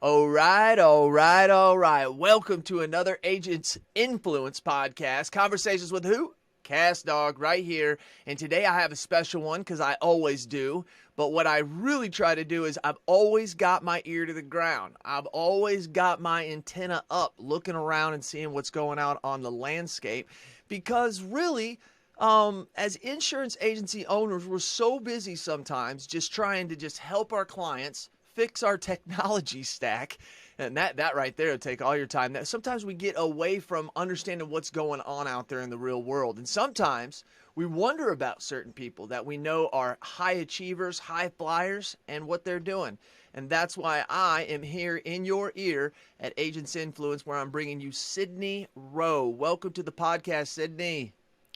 All right, all right, all right. Welcome to another Agents Influence podcast. Conversations with who? Cast Dog right here. And today I have a special one because I always do. But what I really try to do is I've always got my ear to the ground. I've always got my antenna up, looking around and seeing what's going on the landscape. Because really, as insurance agency owners, we're so busy sometimes just trying to just help our clients fix our technology stack, and that right there will take all your time. That sometimes we get away from understanding what's going on out there in the real world, and sometimes we wonder about certain people that we know are high achievers, high flyers, and what they're doing. And that's why I am here in your ear at Agents Influence, where I'm bringing you Sydney Roe. Welcome to the podcast, Sydney.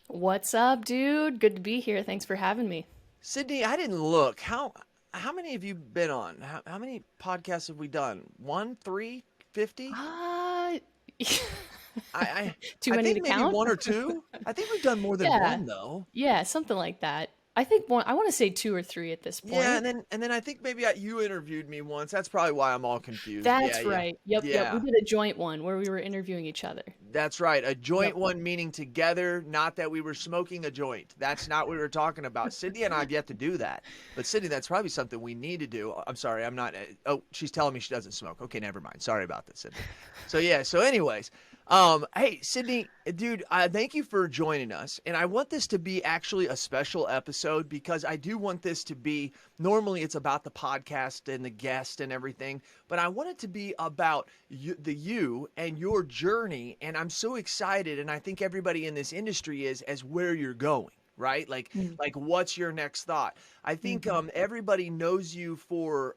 What's up, dude? Good to be here. Thanks for having me. Sydney, I didn't look. How many have you been on? How many podcasts have we done? 1, 3, 50? Uh, I Too I many think to maybe count? one or two. I think we've done more than Yeah. one though. Yeah, something like that. I think I want to say two or three at this Yeah, point. and then I think maybe you interviewed me once. That's probably why I'm all confused. Yeah, That's yeah. right. Yep. We Yeah. did a joint one where we were interviewing each other. That's right. A joint Yep. one meaning together, not that we were smoking a joint. That's not what we were talking about. Sydney and I have yet to do that. But Sydney, that's probably something we need to do. I'm sorry, I'm not. Oh, she's telling me she doesn't smoke. Okay, never mind. Sorry about that, Sydney. So yeah. So anyways, hey Sydney, dude, thank you for joining us. And I want this to be actually a special episode because I do want this to be. Normally, it's about the podcast and the guest and everything, but I want it to be about you and your journey. And I'm so excited, and I think everybody in this industry is, as where you're going, right? Like what's your next thought? I think Mm-hmm. everybody knows you for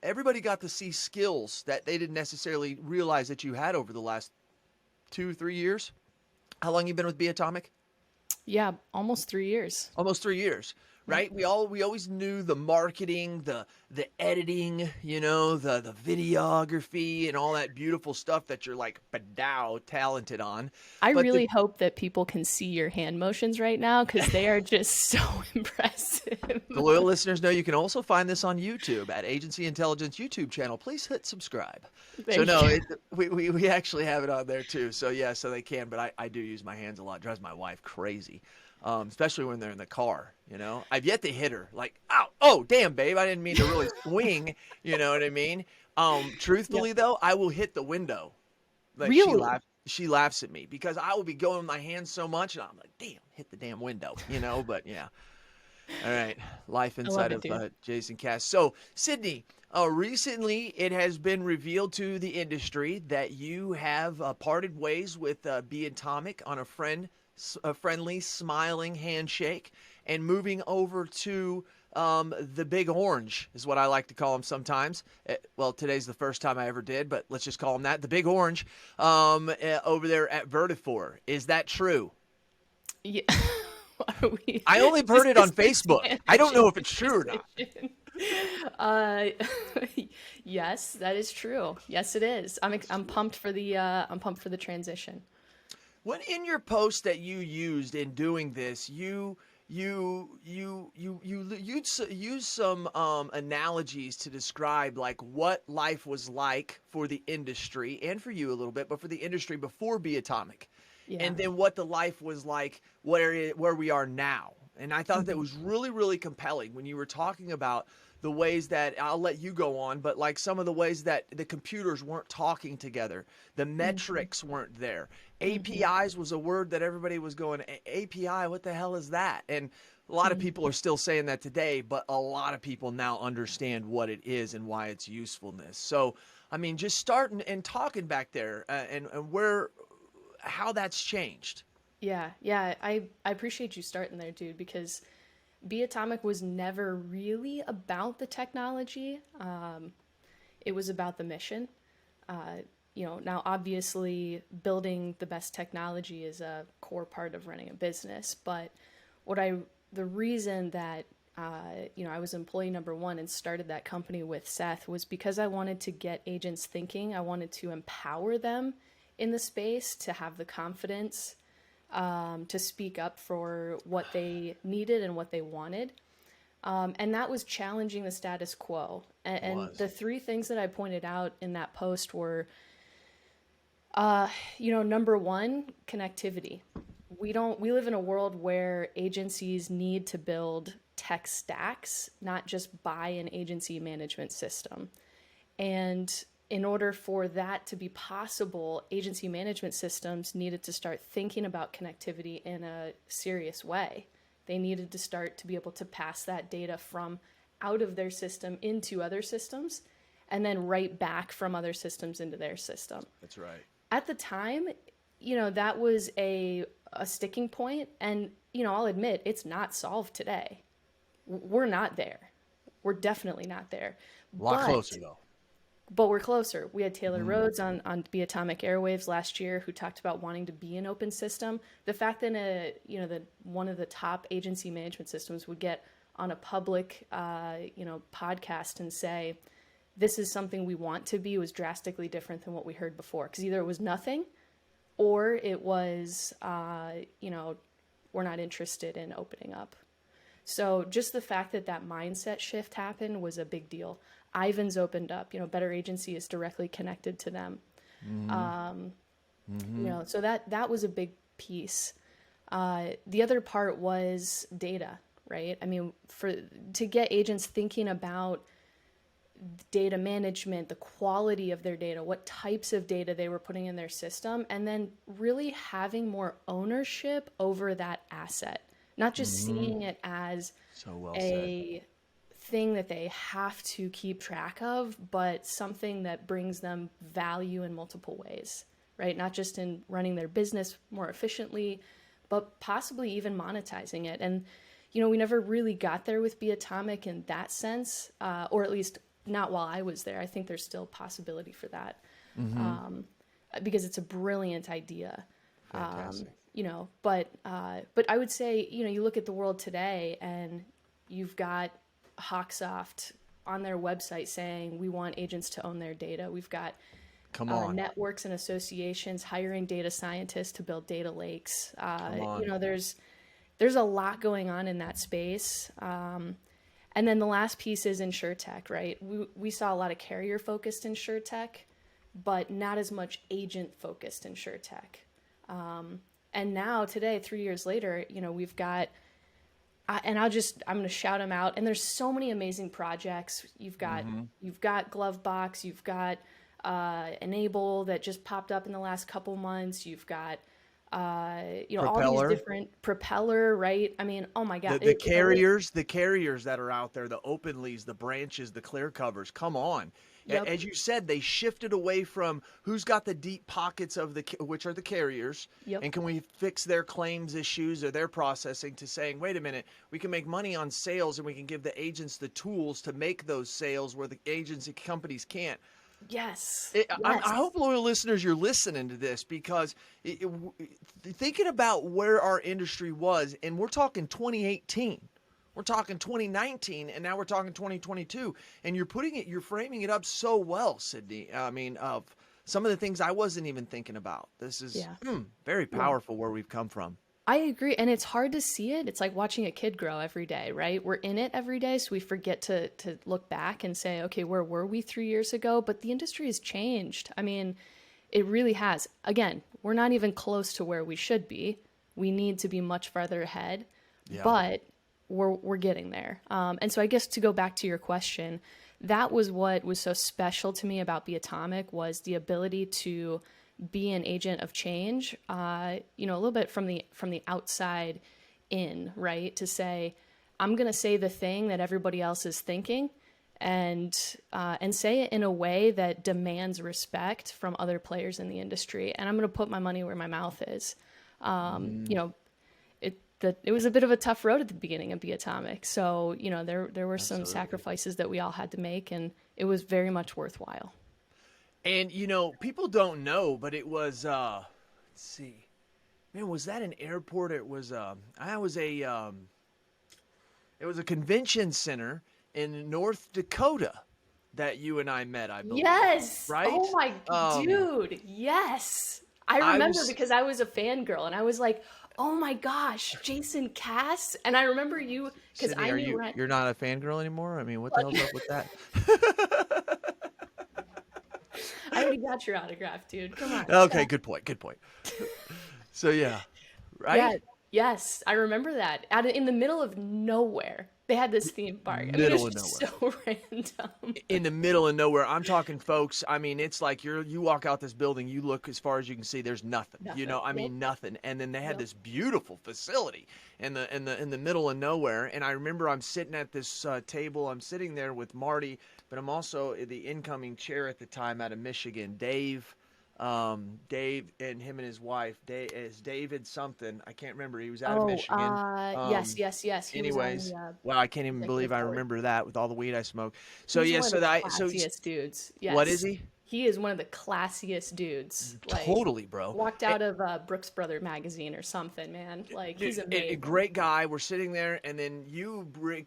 everybody got to see skills that they didn't necessarily realize that you had over the last 2, 3 years. How long you been with Be Atomic? Yeah, almost 3 years. Almost 3 years, Yep. right? We always knew the marketing, the editing, the videography and all that beautiful stuff that you're like bedow talented on. I But the really hope that people can see your hand motions right now because they are just so impressive. The loyal listeners know you can also find this on YouTube at Agency Intelligence YouTube channel. Please hit subscribe. There So you no, go. we actually have it on there too. So yeah, so they can, but I do use my hands a lot. It drives my wife crazy, especially when they're in the car. I've yet to hit her like, ow, oh damn, babe, I didn't mean to really swing. You know what I mean? Yep. Truthfully though, I will hit the window. Like she Really? laughs. She laughs at me because I will be going with my hands so much, and I'm like, damn, hit the damn window. But yeah. All right, life I love inside it, of dude. Jason Cass. So, Sydney, recently it has been revealed to the industry that you have parted ways with Be Atomic on a friendly, smiling handshake, and moving over to the Big Orange is what I like to call him sometimes. Well, today's the first time I ever did, but let's just call him that, the Big Orange, over there at Vertafore. Is that true? Yeah. Are we? I only Is heard it on this the Facebook. I don't tangent know if it's true or not. conversation? Uh, yes, that is true. Yes, it is. I'm pumped for the transition. When in your post that you used in doing this, you use some analogies to describe like what life was like for the industry and for you a little bit, but for the industry before Be Atomic, Yeah. and then what the life was like where we are now. And I thought that Mhm. was really, really compelling when you were talking about the ways that I'll let you go on, but like some of the ways that the computers weren't talking together, the Mhm. metrics weren't there. Mhm. APIs was a word that everybody was going, API, what the hell is that? And a lot of people Mhm. are still saying that today, but a lot of people now understand what it is and why its usefulness. So, I mean, just starting and talking back there and how that's changed. Yeah. I appreciate you starting there, dude, because Be Atomic was never really about the technology. It was about the mission. Uh, now obviously building the best technology is a core part of running a business, but what I the reason that I was employee number one and started that company with Seth was because I wanted to get agents thinking. I wanted to empower them in the space to have the confidence to speak up for what they needed and what they wanted. And that was challenging the status quo. And the three things that I pointed out in that post were, number one, connectivity. We live in a world where agencies need to build tech stacks, not just buy an agency management system. And in order for that to be possible, agency management systems needed to start thinking about connectivity in a serious way. They needed to start to be able to pass that data from out of their system into other systems, and then right back from other systems into their system. That's right. At the time, that was a sticking point, and I'll admit it's not solved today. We're not there. We're definitely not there. A lot closer though. But we're closer. We had Taylor Rhodes on The Atomic Airwaves last year, who talked about wanting to be an open system. The fact that that one of the top agency management systems would get on a public podcast and say, this is something we want to be, was drastically different than what we heard before. Because either it was nothing, or it was we're not interested in opening up. So just the fact that mindset shift happened was a big deal. Ivan's opened up, Better Agency is directly connected to them. So that was a big piece. The other part was data, right? I mean, to get agents thinking about data management, the quality of their data, what types of data they were putting in their system, and then really having more ownership over that asset, not just seeing it as a thing that they have to keep track of, but something that brings them value in multiple ways, right? Not just in running their business more efficiently, but possibly even monetizing it. And, we never really got there with Be Atomic in that sense, or at least not while I was there. I think there's still possibility for that, because it's a brilliant idea. Fantastic. But I would say, you look at the world today and you've got Hawksoft on their website saying we want agents to own their data. We've got networks and associations hiring data scientists to build data lakes. There's a lot going on in that space. And then the last piece is InsurTech, right? We saw a lot of carrier-focused InsurTech, but not as much agent-focused InsurTech. And now today, 3 years later, we've got, and I'm going to shout them out. And there's so many amazing projects. You've got Glovebox, you've got Enable that just popped up in the last couple months. You've got all these different Propeller, right? I mean, oh my God. The carriers that are out there, the Openleys, the branches, the clear covers, come on. Yep. As you said, they shifted away from who's got the deep pockets which are the carriers, and can we fix their claims issues or their processing, to saying, wait a minute, we can make money on sales and we can give the agents the tools to make those sales where the agency companies can't. Yes. I hope, loyal listeners, you're listening to this, because thinking about where our industry was, and we're talking 2018. We're talking 2019, and now we're talking 2022, and you're framing it up so well, Sydney. I mean, of some of the things I wasn't even thinking about. This is very powerful where we've come from. I agree, and it's hard to see it. It's like watching a kid grow every day, right? We're in it every day, so we forget to look back and say, okay, where were we 3 years ago? But the industry has changed. I mean, it really has. Again, we're not even close to where we should be. We need to be much farther ahead, but we're getting there. And so I guess to go back to your question, that was what was so special to me about Be Atomic, was the ability to be an agent of change, a little bit from the outside in, right? To say, I'm going to say the thing that everybody else is thinking, and say it in a way that demands respect from other players in the industry. And I'm going to put my money where my mouth is. It was a bit of a tough road at the beginning of Be Atomic. So, there were some sacrifices that we all had to make, and it was very much worthwhile. And, people don't know, but it was, let's see, man, was that an airport? It was, it was a convention center in North Dakota that you and I met, I believe. Yes. Right? Oh my, dude. Yes. I I remember was because I was a fangirl and I was like, oh my gosh, Jason Cass. And I remember you because Sydney, I are knew Ryan. you're not a fangirl anymore? I mean, what the hell's up with that? I already got your autograph, dude. Come on. Okay, good point. Good point. So yeah, Yeah, right? yes, I remember that. In the middle of nowhere, they had this theme park. I mean, it's Middle of just nowhere. so random. In the middle of nowhere. I'm talking, folks. I mean, it's like you walk out this building, you look as far as you can see, there's nothing. Nothing. I Yep. mean, nothing. And then they had Yep. this beautiful facility in the middle of nowhere. And I remember I'm sitting at this table. I'm sitting there with Marty, but I'm also the incoming chair at the time out of Michigan, Dave. Dave and him and his wife, David something. I can't remember. He was out of Oh, Michigan. yes, yes, yes. He was on Anyways, the wow, I can't even believe executive I board. remember that with all the weed I smoke. So He's yeah, one of the so classiest dudes. what is Yes. he? He is one of the classiest dudes. Like, Totally, bro. walked out of Brooks Brother magazine or something, man. Like, he's A amazing. great guy. We're sitting there, and then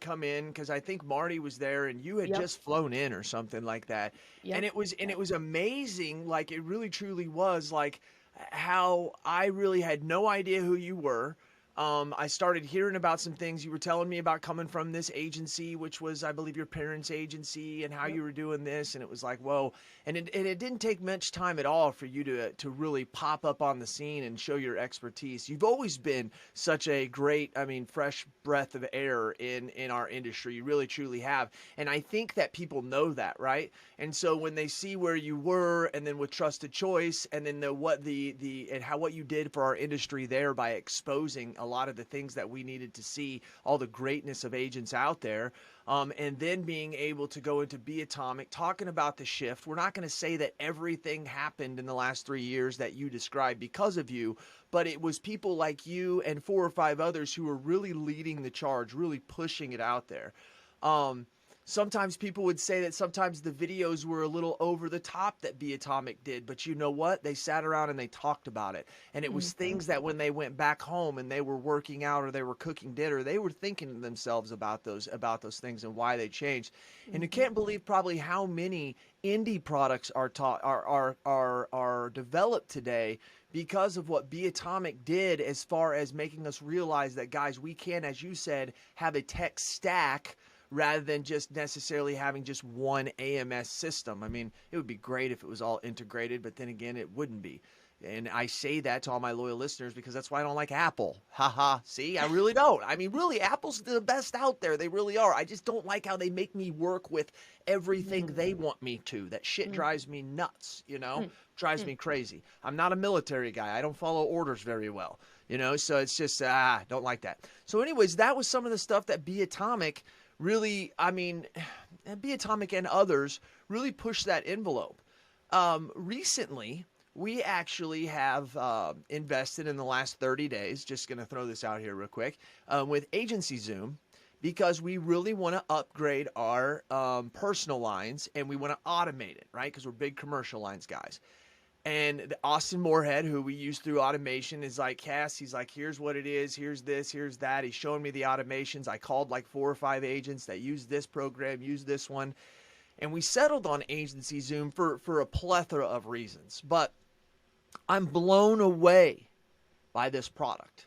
come in because I think Marty was there, and you had Yep. just flown in or something like that. And Yep. it was amazing. Like it really truly was. Like how I really had no idea who you were. I started hearing about some things you were telling me about coming from this agency, which was, I believe, your parents' agency, and how Yep. you were doing this. And it was like, whoa. And it didn't take much time at all for you to really pop up on the scene and show your expertise. You've always been such a great, I mean, fresh breath of air in our industry. You really, truly have. And I think that people know that, right? And so when they see where you were, and then with Trusted Choice, and then what you did for our industry there by exposing a lot of the things that we needed to see, all the greatness of agents out there, and then being able to go into Be Atomic, talking about the shift. We're not going to say that everything happened in the last 3 years that you described because of you, but it was people like you and 4 or 5 others who were really leading the charge, really pushing it out there. Sometimes people would say that sometimes the videos were a little over the top that Be Atomic did, but you know what? They sat around and they talked about it. And it was Mhm. things that when they went back home and they were working out or they were cooking dinner, they were thinking to themselves about those things and why they changed. And you Mhm. can't believe probably how many indie products are developed today because of what Be Atomic did, as far as making us realize that, guys, we can, as you said, have a tech stack rather than just necessarily having just one AMS system. I mean, it would be great if it was all integrated, but then again, it wouldn't be. And I say that to all my loyal listeners because that's why I don't like Apple. Haha. See, I really don't. I mean, really, Apple's the best out there. They really are. I just don't like how they make me work with everything they want me to. That shit Mhm. drives me nuts, Mhm. Drives me crazy. I'm not a military guy. I don't follow orders very well, so it's just, don't like that. So anyways, that was some of the stuff that Be Atomic really, I mean, Be Atomic and others really push that envelope. Recently, we actually have invested in the last 30 days, just going to throw this out here real quick, with Agency Zoom, because we really want to upgrade our personal lines and we want to automate it, right? Because we're big commercial lines guys. And Austin Moorhead, who we use through automation, is like, Cass, he's like, here's what it is, here's this, here's that. He's showing me the automations. I called like 4 or 5 agents that use this program, use this one. And we settled on Agency Zoom for a plethora of reasons. But I'm blown away by this product.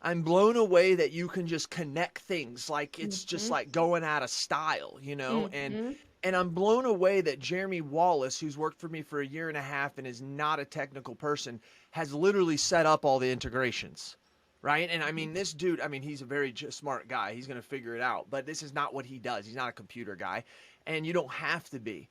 I'm blown away that you can just connect things like it's just Mhm. like going out of style, Mhm. and I'm blown away that Jeremy Wallace, who's worked for me for a year and a half and is not a technical person, has literally set up all the integrations, right? And I mean, this dude, I mean, he's a very smart guy. He's going to figure it out, but this is not what he does. He's not a computer guy, and you don't have to be.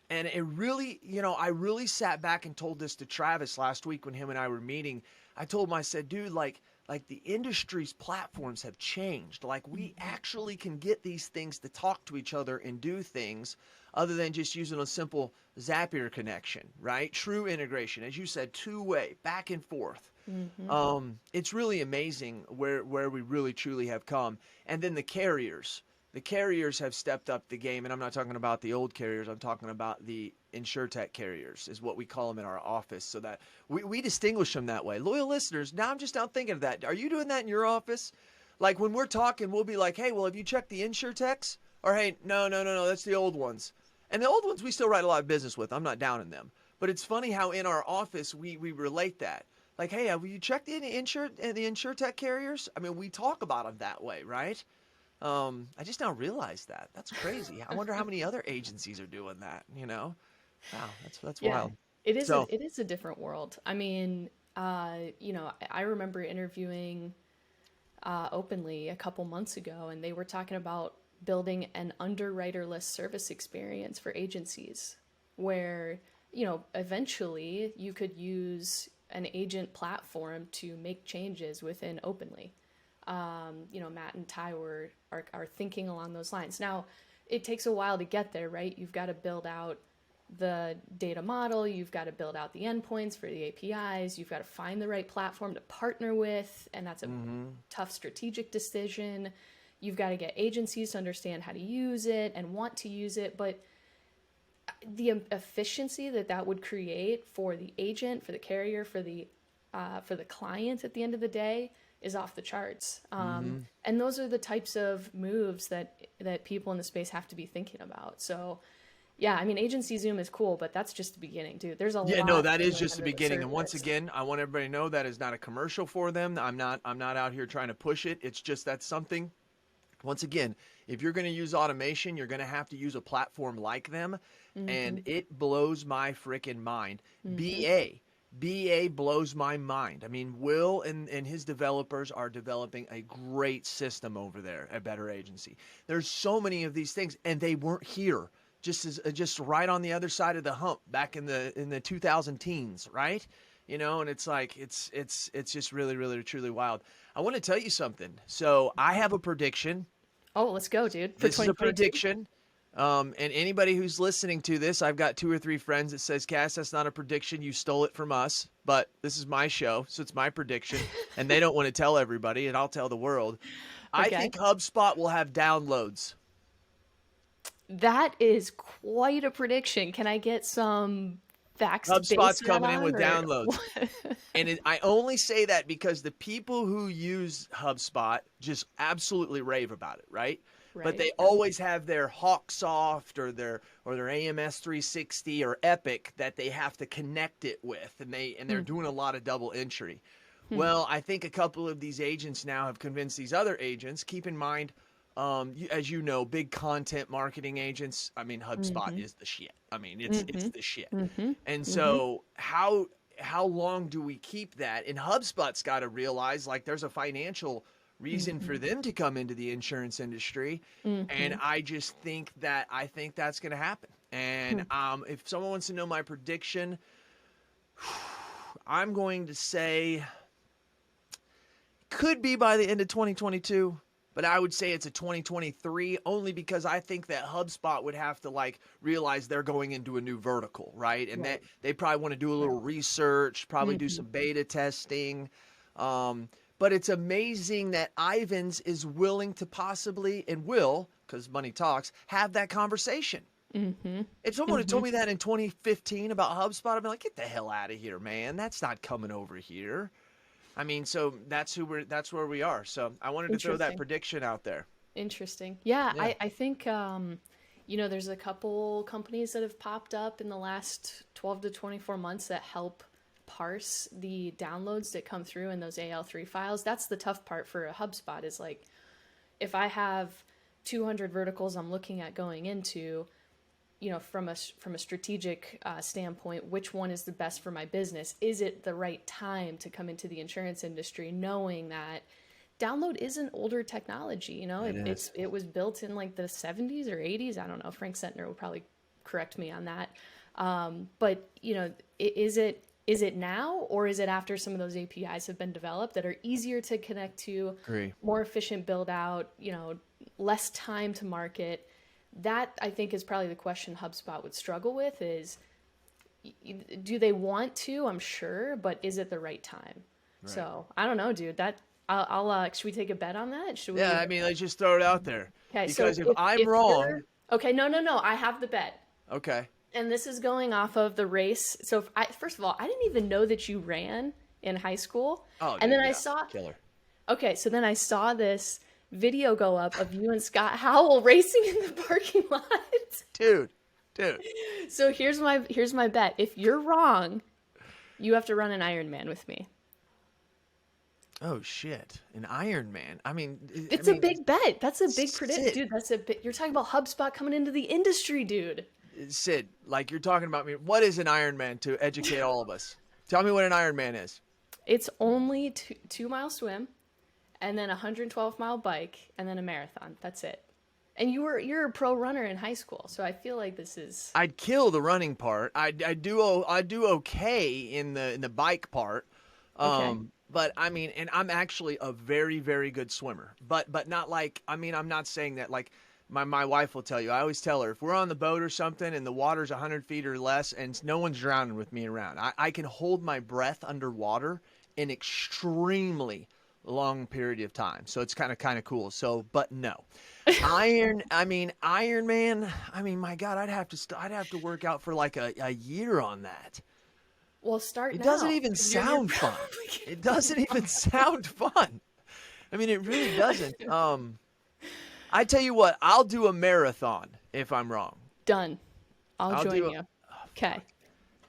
And it really, I really sat back and told this to Travis last week when him and I were meeting. I told him, I said, dude, like the industry's platforms have changed. Like we actually can get these things to talk to each other and do things other than just using a simple Zapier connection, right? True integration, as you said, two-way, back and forth. Mhm. It's really amazing where we really truly have come. And then the carriers. The carriers have stepped up the game, and I'm not talking about the old carriers. I'm talking about the InsurTech carriers, is what we call them in our office, so that we distinguish them that way. Loyal listeners, now I'm just now thinking of that. Are you doing that in your office? Like when we're talking, we'll be like, hey, well, have you checked the InsurTechs? Or hey, no, that's the old ones. And the old ones we still write a lot of business with. I'm not downing them. But it's funny how in our office we relate that. Like, hey, have you checked the insurtech carriers? I mean, we talk about them that way, right? I just now realized that. That's crazy. I wonder how many other agencies are doing that, you know? Wow, that's Yeah, wild. So, it is a different world. I mean, I remember interviewing openly a couple months ago, and they were talking about building an underwriterless service experience for agencies where, eventually you could use an agent platform to make changes within openly. Matt and Ty are thinking along those lines. Now, it takes a while to get there, right? You've got to build out the data model, you've got to build out the endpoints for the APIs, you've got to find the right platform to partner with, and that's a tough strategic decision. You've got to get agencies to understand how to use it and want to use it, but the efficiency that would create for the agent, for the carrier, for the client at the end of the day is off the charts. And those are the types of moves that people in the space have to be thinking about. So yeah, I mean, agency Zoom is cool, but that's just the beginning, dude. There's a lot. yeah, no, that is going just the under beginning. And once surface. again, I want everybody to know that is not a commercial for them. I'm not out here trying to push it. It's just that's something. Once again, if you're going to use automation, you're going to have to use a platform like them. And it blows my freaking mind. BA blows my mind. I mean, Will and his developers are developing a great system over there at Better Agency. There's so many of these things, and they weren't here just right on the other side of the hump back in the 2000 teens, right? You know, and it's like it's just really, really, truly wild. I want to tell you something. So I have a prediction. Oh, let's go, dude. For This is a 2022. prediction. And anybody who's listening to this, I've got 2 or 3 friends that says, Cass, that's not a prediction. You stole it from us. But this is my show, so it's my prediction. And they don't want to tell everybody, and I'll tell the world. I Okay. think HubSpot will have downloads. That is quite a prediction. Can I get some facts to HubSpot's base that coming in on, with or downloads. And I only say that because the people who use HubSpot just absolutely rave about it, right? But right? they always have their HawkSoft or their AMS 360 or Epic that they have to connect it with, and they're doing a lot of double entry. Well, I think a couple of these agents now have convinced these other agents. Keep in mind, as you know, big content marketing agents. I mean, HubSpot is the shit. I mean, it's the shit. And so how long do we keep that? And HubSpot's got to realize like there's a financial reason for them to come into the insurance industry. And I just think that's going to happen. And if someone wants to know my prediction, I'm going to say could be by the end of 2022, but I would say it's a 2023 only because I think that HubSpot would have to like realize they're going into a new vertical, right? And that they probably want to do a little research, probably do some beta testing. But it's amazing that Ivans is willing to possibly and will, because money talks, have that conversation. If someone had told me that in 2015 about HubSpot, I'd be like, get the hell out of here, man. That's not coming over here. I mean, so that's where we are. So I wanted to throw that Interesting. prediction out there. Interesting. Yeah, Yeah. I think there's a couple companies that have popped up in the last 12 to 24 months that help parse the downloads that come through in those AL3 files. That's the tough part for a HubSpot is like, if I have 200 verticals I'm looking at going into, from a strategic standpoint, which one is the best for my business? Is it the right time to come into the insurance industry, knowing that download is an older technology? It was built in like the 70s or 80s. I don't know. Frank Sentner will probably correct me on that. But is it now, or is it after some of those APIs have been developed that are easier to connect to, Agree. more efficient build out, less time to market? That I think is probably the question HubSpot would struggle with is, do they want to? I'm sure, but is it the right time? Right. So I don't know, dude. I'll should we take a bet on that? Should we? Yeah, I mean, let's just throw it out there. Okay, Because so if I'm wrong, okay, no, I have the bet. okay. And this is going off of the race. So first of all, I didn't even know that you ran in high school. Oh, and then dude, I yeah. saw. Killer. Okay, so then I saw this video go up of you and Scott Howell racing in the parking lot. Dude, Dude. So here's my bet. If you're wrong, you have to run an Ironman with me. Oh shit, an Iron Man. I mean, It's a big bet. That's a big prediction, Sid, dude. You're talking about HubSpot coming into the industry, dude. Sid, like you're talking about me. What is an Iron Man to educate all of us? Tell me what an Iron Man is. It's only 2 mile swim, and then a 112-mile bike, and then a marathon. That's it. And you're a pro runner in high school, so I feel like this is. I'd kill the running part. I do okay in the bike part. Okay. But I mean, and I'm actually a very, very good swimmer. But not like, I mean, I'm not saying that like my wife will tell you. I always tell her if we're on the boat or something and the water's 100 feet or less and no one's drowning with me around, I can hold my breath underwater an extremely long period of time. So it's kind of cool. So, but no. Iron Man. I mean, my God, I'd have to work out for like a year on that. Well, start It now. doesn't even sound fun. It doesn't even sound fun. I mean, it really doesn't. I tell you what, I'll do a marathon if I'm wrong. Done. I'll join do you. Okay. What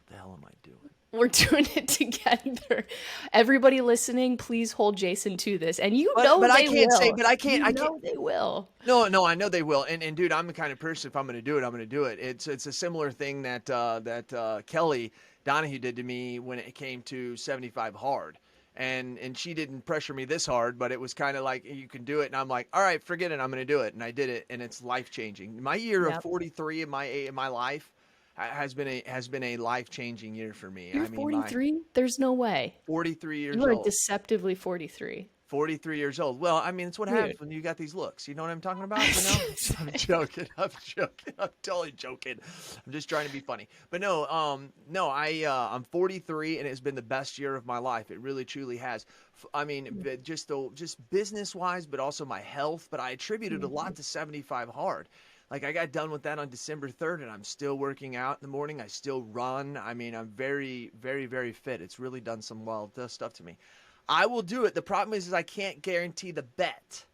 the hell am I doing? We're doing it together. Everybody listening, please hold Jason to this. And you know But they I can't will. say. But I can't. You I know can't. they will. No, I know they will. And dude, I'm the kind of person. If I'm going to do it, I'm going to do it. It's a similar thing that Kelly Donahue did to me when it came to 75 hard. And she didn't pressure me this hard, but it was kind of like, you can do it. And I'm like, all right, forget it. I'm going to do it. And I did it. And it's life changing. My year of 43 in my life has been a life changing year for me. You're 43? There's no way. 43 years You are old. deceptively 43. 43 years old. Well, I mean, it's what happens when you got these looks. You know what I'm talking about? You know? I'm joking. I'm totally joking. I'm just trying to be funny. But no, I'm 43 and it's been the best year of my life. It really truly has. I mean, just business wise, but also my health. But I attributed a lot to 75 hard. Like I got done with that on December 3rd and I'm still working out in the morning. I still run. I mean, I'm very, very, very fit. It's really done some wild stuff to me. I will do it. The problem is I can't guarantee the bet.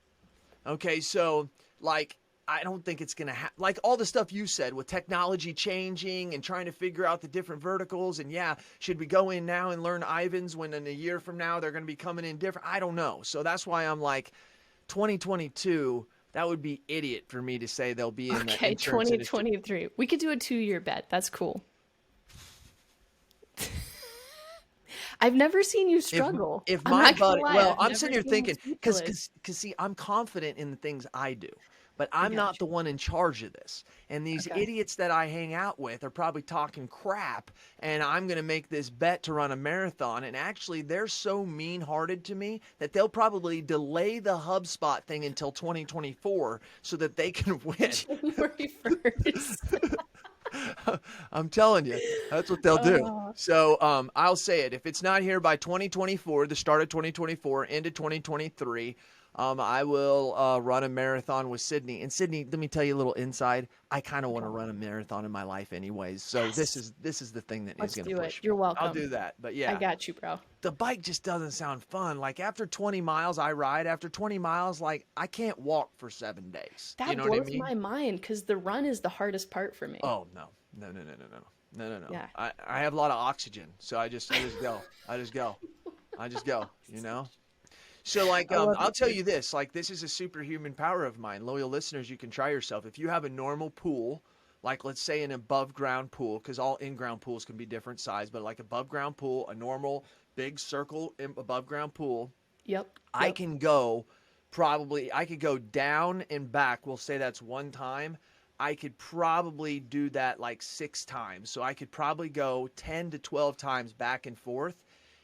Okay, so like I don't think it's gonna happen. Like all the stuff you said with technology changing and trying to figure out the different verticals. And yeah, should we go in now and learn Ivans when in a year from now they're gonna be coming in different? I don't know. So that's why I'm like 2022. That would be idiot for me to say they'll be in the insurance 2023. industry. We could do a 2-year bet. That's cool. I've never seen you struggle. If I'm my not gonna buddy, lie, well, I've I'm never sitting here seen you thinking, speechless. because see, I'm confident in the things I do, but I'm got not you. the one in charge of this. And these Okay. idiots that I hang out with are probably talking crap, and I'm going to make this bet to run a marathon. And actually, they're so mean-hearted to me that they'll probably delay the HubSpot thing until 2024 so that they can win. January 1st. I'm telling you, that's what they'll do. So I'll say it. If it's not here by 2024, the start of 2024, into 2023, I will run a marathon with Sydney. And Sydney, let me tell you a little inside. I kind of want to run a marathon in my life anyways. So this is the thing that is going to push me. You're welcome. I'll do that. But yeah. I got you, bro. The bike just doesn't sound fun. Like after 20 miles, I ride. After 20 miles, like I can't walk for 7 days. That you know blows what I mean? my mind because the run is the hardest part for me. Oh no. Yeah. I have a lot of oxygen, so I just go. I just go. You know. So like I'll tell you this, like this is a superhuman power of mine. Loyal listeners, you can try yourself. If you have a normal pool, like let's say an above ground pool, because all in-ground pools can be different size, but like above ground pool, a normal big circle above ground pool. Yep. I could go down and back. We'll say that's one time. I could probably do that like 6 times. So I could probably go 10 to 12 times back and forth.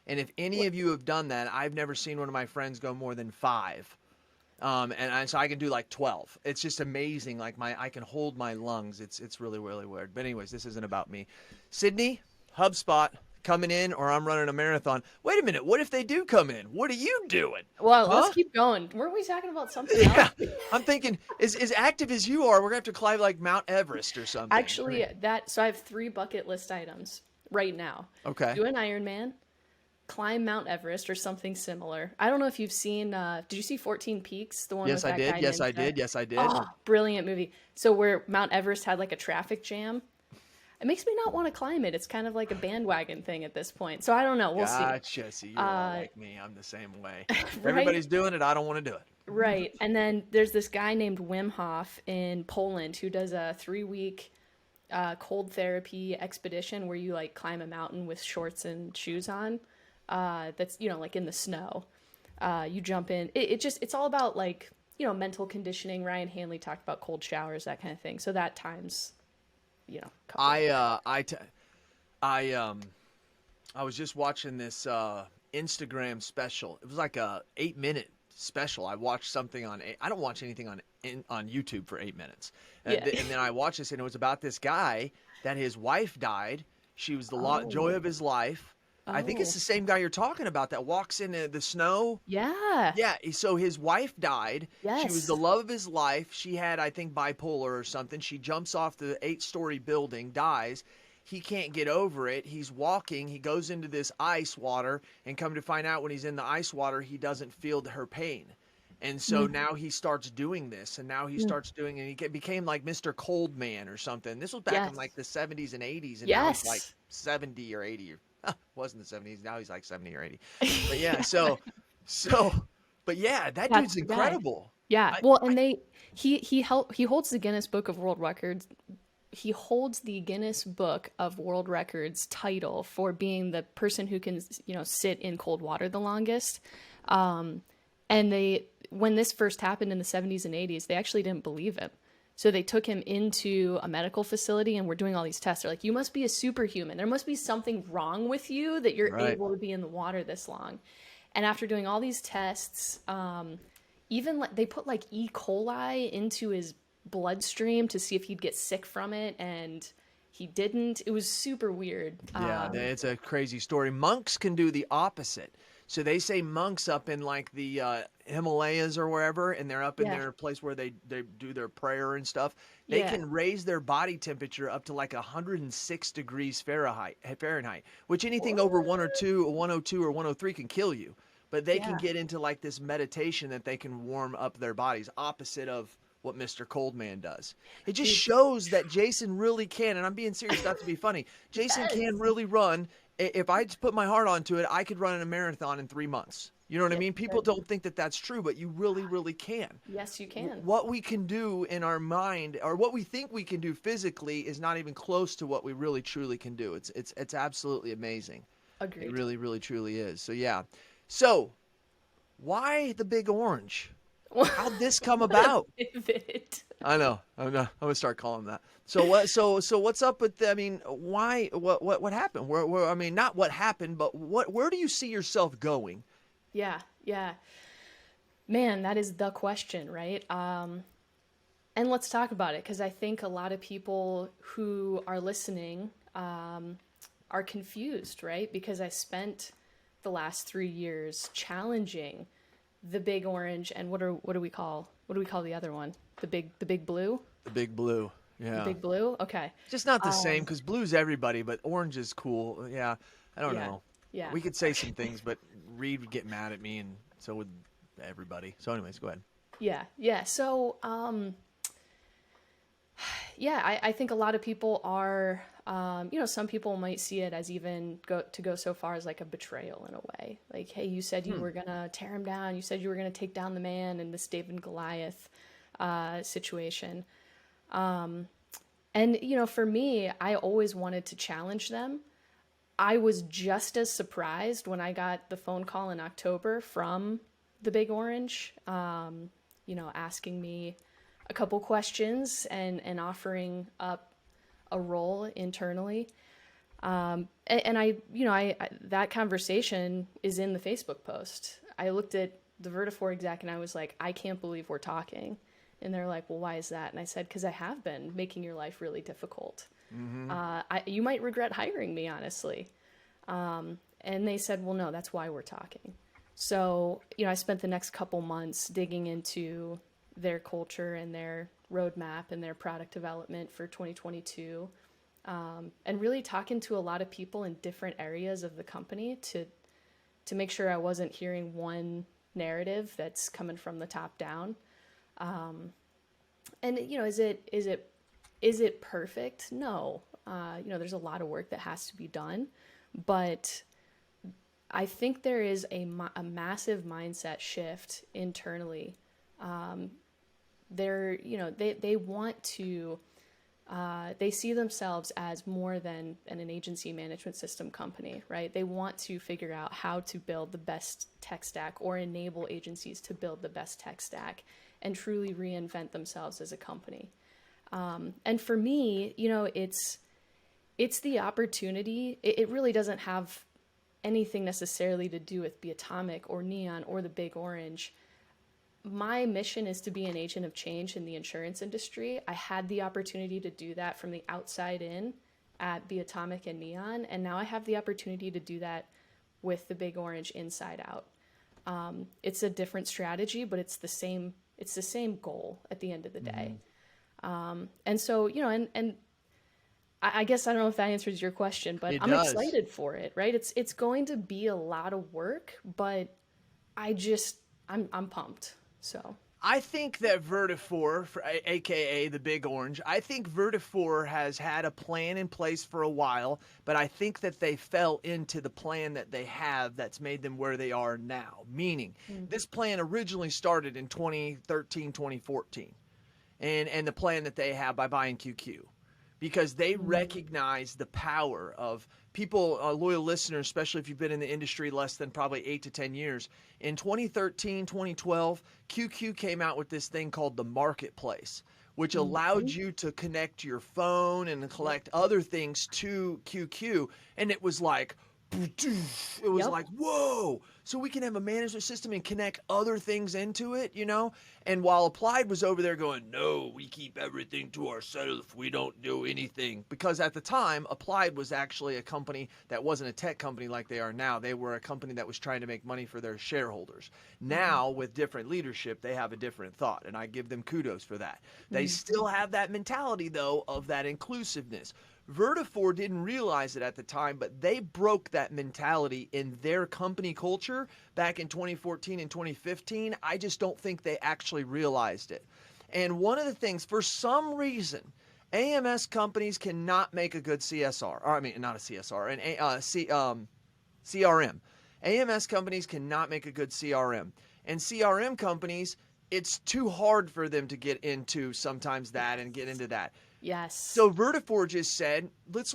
And if any of you have done that, I've never seen one of my friends go more than 5. So I can do like 12. It's just amazing. Like I can hold my lungs. It's really, really weird. But anyways, this isn't about me. Sydney, HubSpot coming in, or I'm running a marathon. Wait a minute. What if they do come in? What are you doing? Well, let's keep going. Weren't we talking about something else? I'm thinking, as active as you are, we're gonna have to climb like Mount Everest or something. Actually, so I have 3 bucket list items right now. Okay. Do an Ironman, climb Mount Everest or something similar. I don't know if you've seen, did you see 14 Peaks? The one Yes, with I that did. guy Yes, Ninja? I did. Yes, I did. Oh, brilliant movie. So where Mount Everest had like a traffic jam, it makes me not want to climb it. It's kind of like a bandwagon thing at this point. So I don't know. We'll see. Gotcha. See, you're a lot like me. I'm the same way. If Right? everybody's doing it, I don't want to do it. Right. And then there's this guy named Wim Hof in Poland who does a 3-week cold therapy expedition where you like climb a mountain with shorts and shoes on. That's, like in the snow. You jump in. It's all about like, mental conditioning. Ryan Hanley talked about cold showers, that kind of thing. So that times, couple. I was just watching this Instagram special. It was like a 8-minute special. I watched something I don't watch anything on YouTube for 8 minutes. And then I watched this, and it was about this guy that his wife died. She was the joy of his life. I think it's the same guy you're talking about that walks into the snow. Yeah. Yeah. So his wife died. Yes. She was the love of his life. She had, I think, bipolar or something. She jumps off the 8-story building, dies. He can't get over it. He's walking. He goes into this ice water, and come to find out when he's in the ice water, he doesn't feel her pain. And so now he starts doing this, and now he starts doing, and he became like Mr. Cold Man or something. This was back in like the 70s and 80s, and now he's like 70 or 80 or wasn't the 70s. Now he's like 70 or 80. But yeah, but yeah, that dude's incredible. Yeah. Well, and he holds the Guinness Book of World Records. He holds the Guinness Book of World Records title for being the person who can, sit in cold water the longest. And when this first happened in the 70s and 80s, they actually didn't believe him. So they took him into a medical facility and were doing all these tests. They're like, you must be a superhuman. There must be something wrong with you that you're able to be in the water this long. And after doing all these tests, even they put like E. coli into his bloodstream to see if he'd get sick from it. And he didn't. It was super weird. Yeah, it's a crazy story. Monks can do the opposite. So they say monks up in like the Himalayas or wherever, and they're up in their place where they do their prayer and stuff. They can raise their body temperature up to like 106 degrees Fahrenheit, which anything over 102 or 103 can kill you. But they can get into like this meditation that they can warm up their bodies, opposite of what Mr. Coldman does. It just shows that Jason really can, and I'm being serious, not to be funny. Jason can really run. If I just put my heart onto it, I could run a marathon in 3 months. You know what I mean? People don't think that that's true, but you really, really can. Yes, you can. What we can do in our mind, or what we think we can do physically, is not even close to what we really, truly can do. It's absolutely amazing. Agreed. It really, really, truly is. So, yeah. So, why the big orange? How'd this come about? I know. I'm gonna start calling them that. So what? So what's up with? Why? What happened? Where? I mean, not what happened, but where do you see yourself going? Yeah. Man, that is the question, right? And let's talk about it, because I think a lot of people who are listening are confused, right? Because I spent the last 3 years challenging the big orange, and what do we call the other one? The big blue? The big blue. Yeah. The big blue? Okay. Just not the same, because blue's everybody, but orange is cool. Yeah. I don't know. Yeah. We could say some things, but Reed would get mad at me, and so would everybody. So anyways, go ahead. Yeah. So, I think a lot of people are, some people might see it as even go so far as like a betrayal in a way. Like, hey, you said you were going to tear him down. You said you were going to take down the man in this David and Goliath situation. And, for me, I always wanted to challenge them. I was just as surprised when I got the phone call in October from the Big Orange, asking me a couple questions and offering up a role internally. And I that conversation is in the Facebook post. I looked at the Vertafore exec and I was like, I can't believe we're talking. And they're like, well, why is that? And I said, because I have been making your life really difficult. Mm-hmm. You might regret hiring me, honestly. And they said, well, no, that's why we're talking. So, I spent the next couple months digging into their culture and their roadmap and their product development for 2022. And really talking to a lot of people in different areas of the company to make sure I wasn't hearing one narrative that's coming from the top down. And is it perfect? No. There's a lot of work that has to be done, but I think there is a massive mindset shift internally. They want to, they see themselves as more than an agency management system company, right? They want to figure out how to build the best tech stack or enable agencies to build the best tech stack and truly reinvent themselves as a company. And for me, it's the opportunity. It really doesn't have anything necessarily to do with Be Atomic or Neon or the Big Orange. My mission is to be an agent of change in the insurance industry. I had the opportunity to do that from the outside in at Be Atomic and Neon, and now I have the opportunity to do that with the Big Orange inside out. It's a different strategy, but it's the same goal at the end of the day. And so, and I guess I don't know if that answers your question, but I'm excited for it, right? It's going to be a lot of work, but I'm pumped. So I think that Vertafore, aka the Big Orange, I think Vertafore has had a plan in place for a while, but I think that they fell into the plan that they have that's made them where they are now. Meaning, this plan originally started in 2013, 2014, and the plan that they have by buying QQ. Because they recognize the power of people, loyal listeners, especially if you've been in the industry less than probably 8 to 10 years. In 2013, 2012, QQ came out with this thing called the Marketplace, which allowed you to connect your phone and collect other things to QQ. And it was like, like, whoa, so we can have a management system and connect other things into it, And while Applied was over there going, no, we keep everything to ourselves. We don't do anything. Because at the time, Applied was actually a company that wasn't a tech company like they are now. They were a company that was trying to make money for their shareholders. Now, with different leadership, they have a different thought, and I give them kudos for that. They still have that mentality, though, of that inclusiveness. Vertafore didn't realize it at the time, but they broke that mentality in their company culture back in 2014 and 2015. I just don't think they actually realized it. And one of the things, for some reason, AMS companies cannot make a good CSR. Or, I mean, not a CSR, CRM. AMS companies cannot make a good CRM. And CRM companies, it's too hard for them to get into sometimes that and get into that. Yes. So Vertafore just said, let's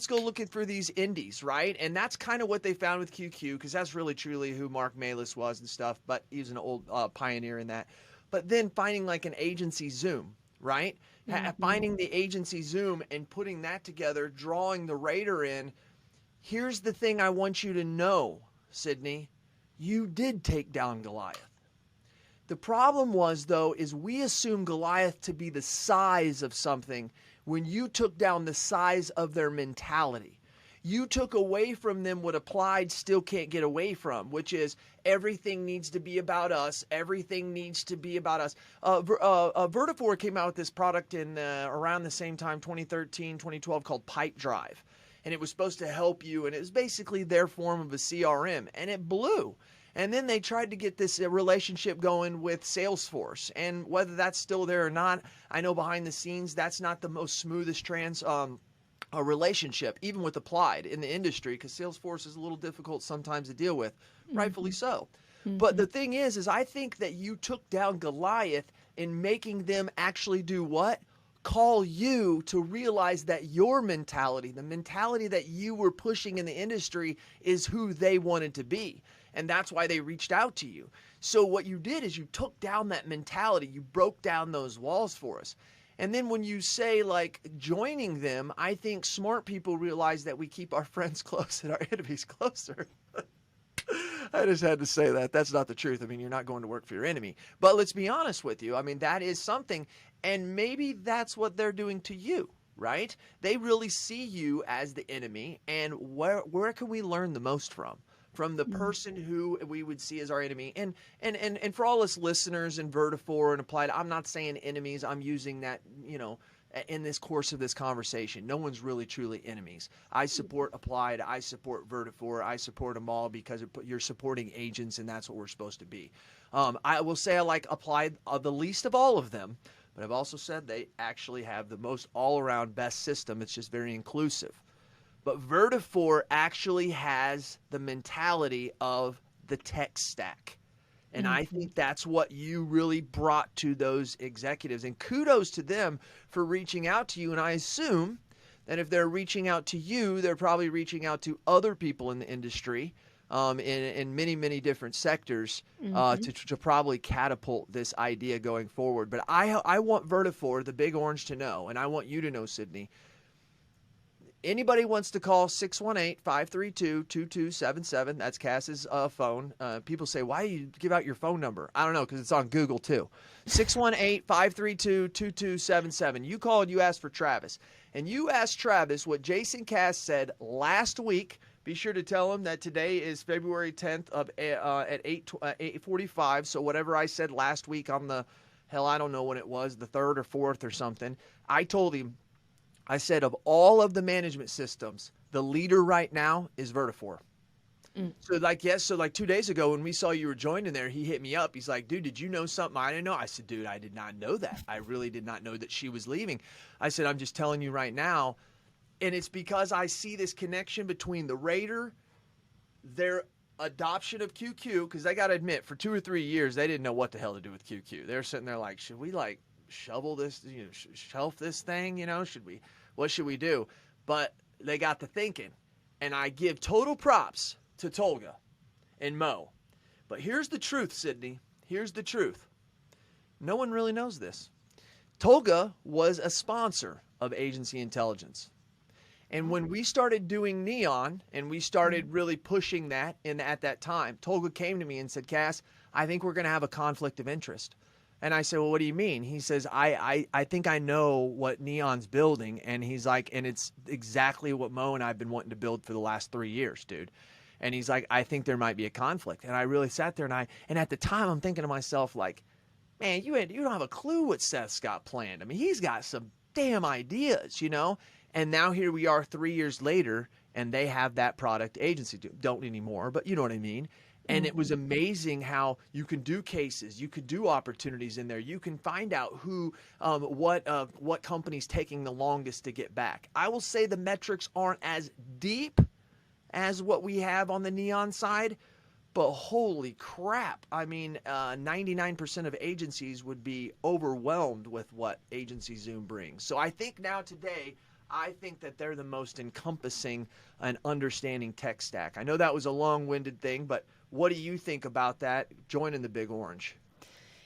go looking for these indies, right? And that's kind of what they found with QQ, because that's really truly who Mark Malis was and stuff. But he's an old pioneer in that. But then finding like an agency Zoom, right? Finding the agency Zoom and putting that together, drawing the Raider in. Here's the thing I want you to know, Sydney. You did take down Goliath. The problem was, though, is we assume Goliath to be the size of something when you took down the size of their mentality. You took away from them what Applied still can't get away from, which is everything needs to be about us. Everything needs to be about us. Vertafore came out with this product in around the same time, 2013, 2012, called Pipe Drive. And it was supposed to help you, and it was basically their form of a CRM, and it blew. And then they tried to get this relationship going with Salesforce. And whether that's still there or not, I know behind the scenes, that's not the most smoothest relationship, even with Applied in the industry, because Salesforce is a little difficult sometimes to deal with, rightfully so. But the thing is I think that you took down Goliath in making them actually do what? Call you to realize that your mentality, the mentality that you were pushing in the industry, is who they wanted to be. And that's why they reached out to you. So what you did is you took down that mentality. You broke down those walls for us. And then when you say like joining them, I think smart people realize that we keep our friends close and our enemies closer. I just had to say that. That's not the truth. I mean, you're not going to work for your enemy. But let's be honest with you. I mean, that is something. And maybe that's what they're doing to you, right? They really see you as the enemy. And where can we learn the most from? From the person who we would see as our enemy. And for all us listeners and Vertafore and Applied, I'm not saying enemies. I'm using that, in this course of this conversation. No one's really truly enemies. I support Applied. I support Vertafore. I support them all because you're supporting agents, and that's what we're supposed to be. I will say I like Applied the least of all of them, but I've also said they actually have the most all-around best system. It's just very inclusive. But Vertafore actually has the mentality of the tech stack. And I Mm-hmm. think that's what you really brought to those executives. And kudos to them for reaching out to you. And I assume that if they're reaching out to you, they're probably reaching out to other people in the industry in many, many different sectors Mm-hmm. to probably catapult this idea going forward. But I want Vertafore, the Big Orange, to know, and I want you to know, Sydney, anybody wants to call 618-532-2277. That's Cass's phone. People say, why do you give out your phone number? I don't know, because it's on Google too. 618-532-2277. You called, you asked for Travis. And you asked Travis what Jason Cass said last week. Be sure to tell him that today is February 10th at 8:45. So whatever I said last week on the, hell, I don't know when it was, the 3rd or 4th or something, I told him, I said, of all of the management systems, the leader right now is Vertafore. Mm. So like 2 days ago when we saw you were joining there, he hit me up. He's like, dude, did you know something I didn't know? I said, dude, I did not know that. I really did not know that she was leaving. I said, I'm just telling you right now. And it's because I see this connection between the Raider, their adoption of QQ, because I got to admit, for 2 or 3 years, they didn't know what the hell to do with QQ. They're sitting there like, should we like shovel this, shelf this thing, what should we do? But they got to thinking, and I give total props to Tolga and Mo. But here's the truth, Sydney. Here's the truth. No one really knows this. Tolga was a sponsor of Agency Intelligence. And when we started doing Neon and we started really pushing that at that time, Tolga came to me and said, Cass, I think we're going to have a conflict of interest. And I said, well, what do you mean? He says, I think I know what Neon's building. And he's like, and it's exactly what Mo and I have been wanting to build for the last 3 years, dude. And he's like, I think there might be a conflict. And I really sat there and at the time I'm thinking to myself, like, man, you don't have a clue what Seth's got planned. I mean, he's got some damn ideas, And now here we are 3 years later, and they have that product agency. Don't anymore, but you know what I mean. And it was amazing how you can do cases, you could do opportunities in there. You can find out what company's taking the longest to get back. I will say the metrics aren't as deep as what we have on the Neon side, but holy crap. I mean, 99% of agencies would be overwhelmed with what Agency Zoom brings. So I think now today, I think that they're the most encompassing and understanding tech stack. I know that was a long-winded thing, but what do you think about that, joining the Big Orange?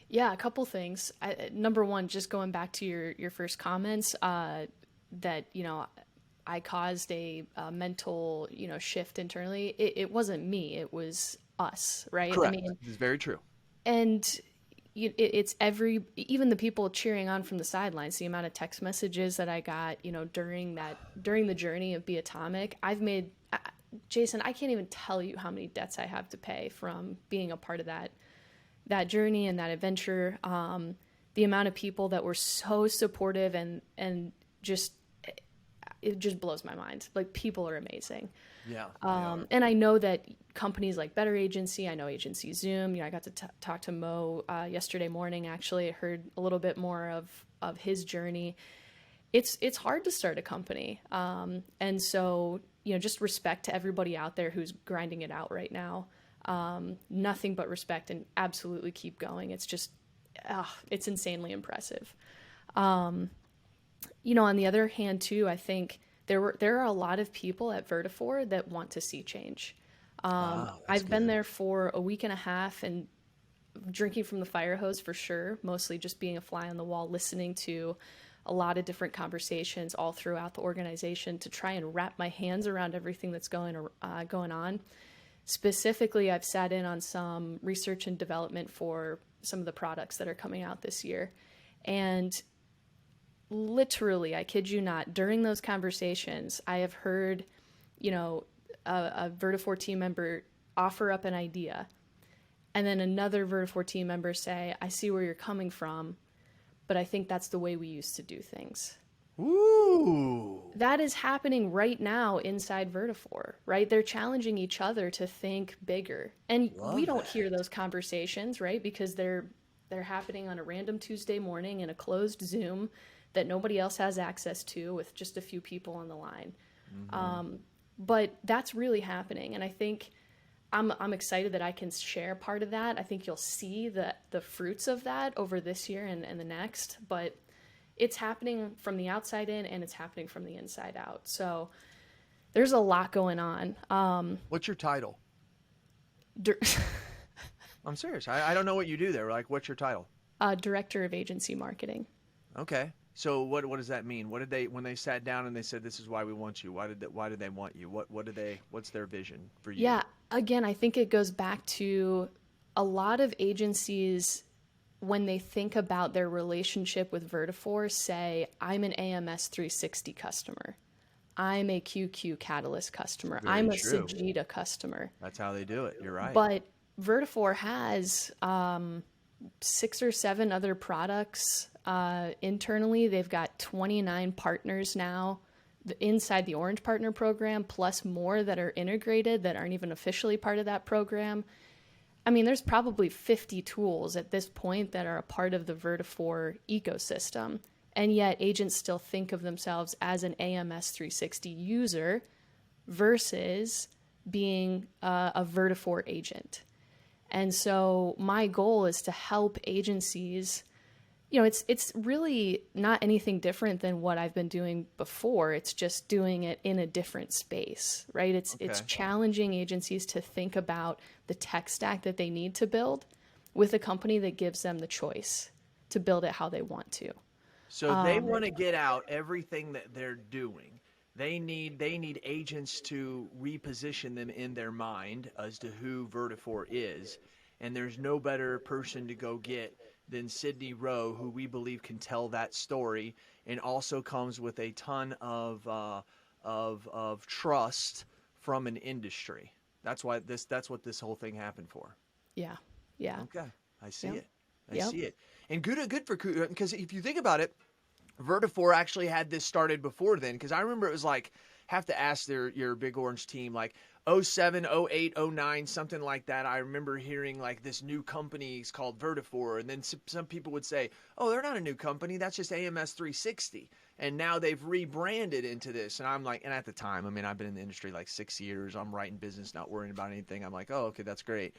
Yeah, a couple things. Number one, just going back to your first comments, that, I caused a mental, shift internally. It wasn't me. It was us, right? Correct. It's very true. And it's even the people cheering on from the sidelines, the amount of text messages that I got, during the journey of Be Atomic, Jason, I can't even tell you how many debts I have to pay from being a part of that journey and that adventure. The amount of people that were so supportive and just, it just blows my mind. Like, people are amazing. Yeah. And I know that companies like Better Agency, I know Agency Zoom, I got to talk to Mo yesterday morning, actually. I heard a little bit more of his journey. It's hard to start a company. And so, just respect to everybody out there who's grinding it out right now. Nothing but respect, and absolutely keep going. It's just, it's insanely impressive. On the other hand too, I think there are a lot of people at Vertafore that want to see change. I've been there for a week and a half and drinking from the fire hose for sure, mostly just being a fly on the wall, listening to a lot of different conversations all throughout the organization to try and wrap my hands around everything that's going on. Specifically, I've sat in on some research and development for some of the products that are coming out this year. And literally, I kid you not, during those conversations, I have heard, a Vertafore team member offer up an idea, and then another Vertafore team member say, I see where you're coming from, but I think that's the way we used to do things. Ooh. That is happening right now inside Vertafore, right? They're challenging each other to think bigger. And we don't hear those conversations, right? Because they're They're happening on a random Tuesday morning in a closed Zoom that nobody else has access to with just a few people on the line. But that's really happening. And I think I'm excited that I can share part of that. I think you'll see the fruits of that over this year and the next. But it's happening from the outside in and it's happening from the inside out. So there's a lot going on. What's your title? Dir- I'm serious. I don't know what you do there. Like, what's your title? Director of Agency Marketing. Okay. So what does that mean? What did they, when they sat down and they said, this is why we want you? Why did they want you? What's their vision for you? Yeah. Again, I think it goes back to a lot of agencies when they think about their relationship with Vertafore say, I'm an AMS 360 customer. I'm a QQ Catalyst customer. Very I'm a true. Sajida customer. That's how they do it. You're right. But Vertafore has 6 or 7 other products internally. They've got 29 partners now inside the Orange Partner Program, plus more that are integrated that aren't even officially part of that program. I mean, there's probably 50 tools at this point that are a part of the Vertafore ecosystem. And yet agents still think of themselves as an AMS 360 user versus being a Vertafore agent. And so my goal is to help agencies, it's really not anything different than what I've been doing before. It's just doing it in a different space, right? It's challenging agencies to think about the tech stack that they need to build with a company that gives them the choice to build it how they want to. So they want to get out everything that they're doing. They need agents to reposition them in their mind as to who Vertafore is. And there's no better person to go get than Sydney Roe, who we believe can tell that story, and also comes with a ton of trust from an industry. That's what this whole thing happened for. Yeah. Yeah. Okay. I see Yep. it. I see it. And good for because if you think about it, Vertafore actually had this started before then, because I remember it was like, have to ask your Big Orange team, like 07, 08, 09, something like that. I remember hearing like this new company is called Vertafore, and then some people would say, oh, they're not a new company, that's just AMS 360. And now they've rebranded into this. And I'm like, and at the time, I mean, I've been in the industry like 6 years. I'm writing business, not worrying about anything. I'm like, oh, okay, that's great.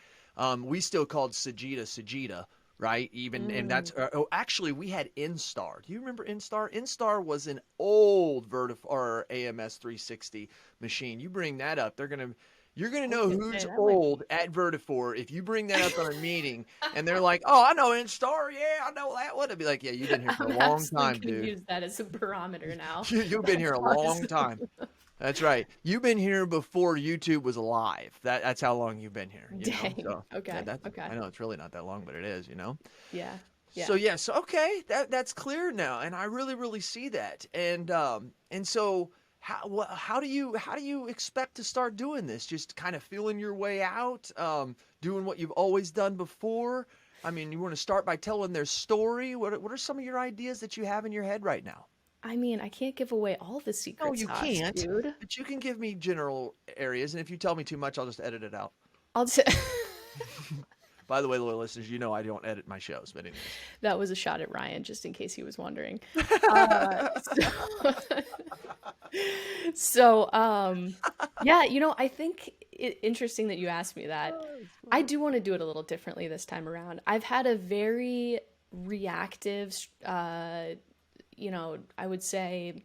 We still called Sajida, right? And that's actually we had Instar. Do you remember Instar? Instar was an old Vertafore AMS 360 machine. You bring that up, you're gonna know who's old at Vertafore if you bring that up on a meeting and they're like, oh, I know Instar, yeah, I know that one. It'd be like, yeah, you've been here for a long time, dude. Use that as a barometer now. You've been here a long time. That's right. You've been here before YouTube was alive. That's how long you've been here. Dang. So, okay. yeah, Okay. I know it's really not that long, but it is. Yeah. Yeah. So okay, that's clear now, and I really see that. And so how do you expect to start doing this? Just kind of feeling your way out, doing what you've always done before. I mean, you want to start by telling their story. What are some of your ideas that you have in your head right now? I mean, I can't give away all the secrets. No, you can't, dude. but you can give me general areas, and if you tell me too much, I'll just edit it out. I'll say. By the way, loyal listeners, I don't edit my shows, but anyways. That was a shot at Ryan, just in case he was wondering. Yeah, I think interesting that you asked me that. I do want to do it a little differently this time around. I've had a very reactive, I would say,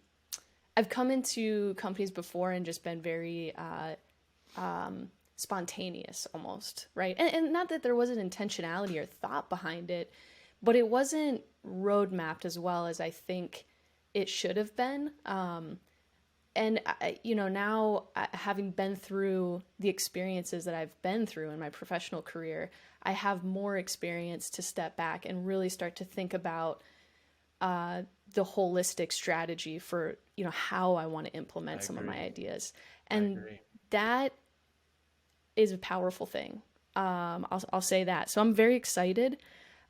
I've come into companies before and just been very spontaneous almost, right? And not that there wasn't intentionality or thought behind it, but it wasn't roadmapped as well as I think it should have been. And now having been through the experiences that I've been through in my professional career, I have more experience to step back and really start to think about the holistic strategy for, how I want to implement some of my ideas. And that is a powerful thing. I'll say that. So I'm very excited.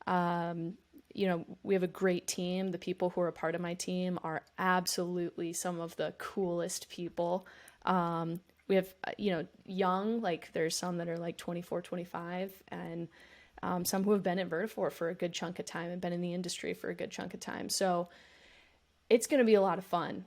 We have a great team. The people who are a part of my team are absolutely some of the coolest people. We have, young, like there's some that are like 24, 25, and some who have been at Vertafore for a good chunk of time and been in the industry for a good chunk of time. So it's going to be a lot of fun.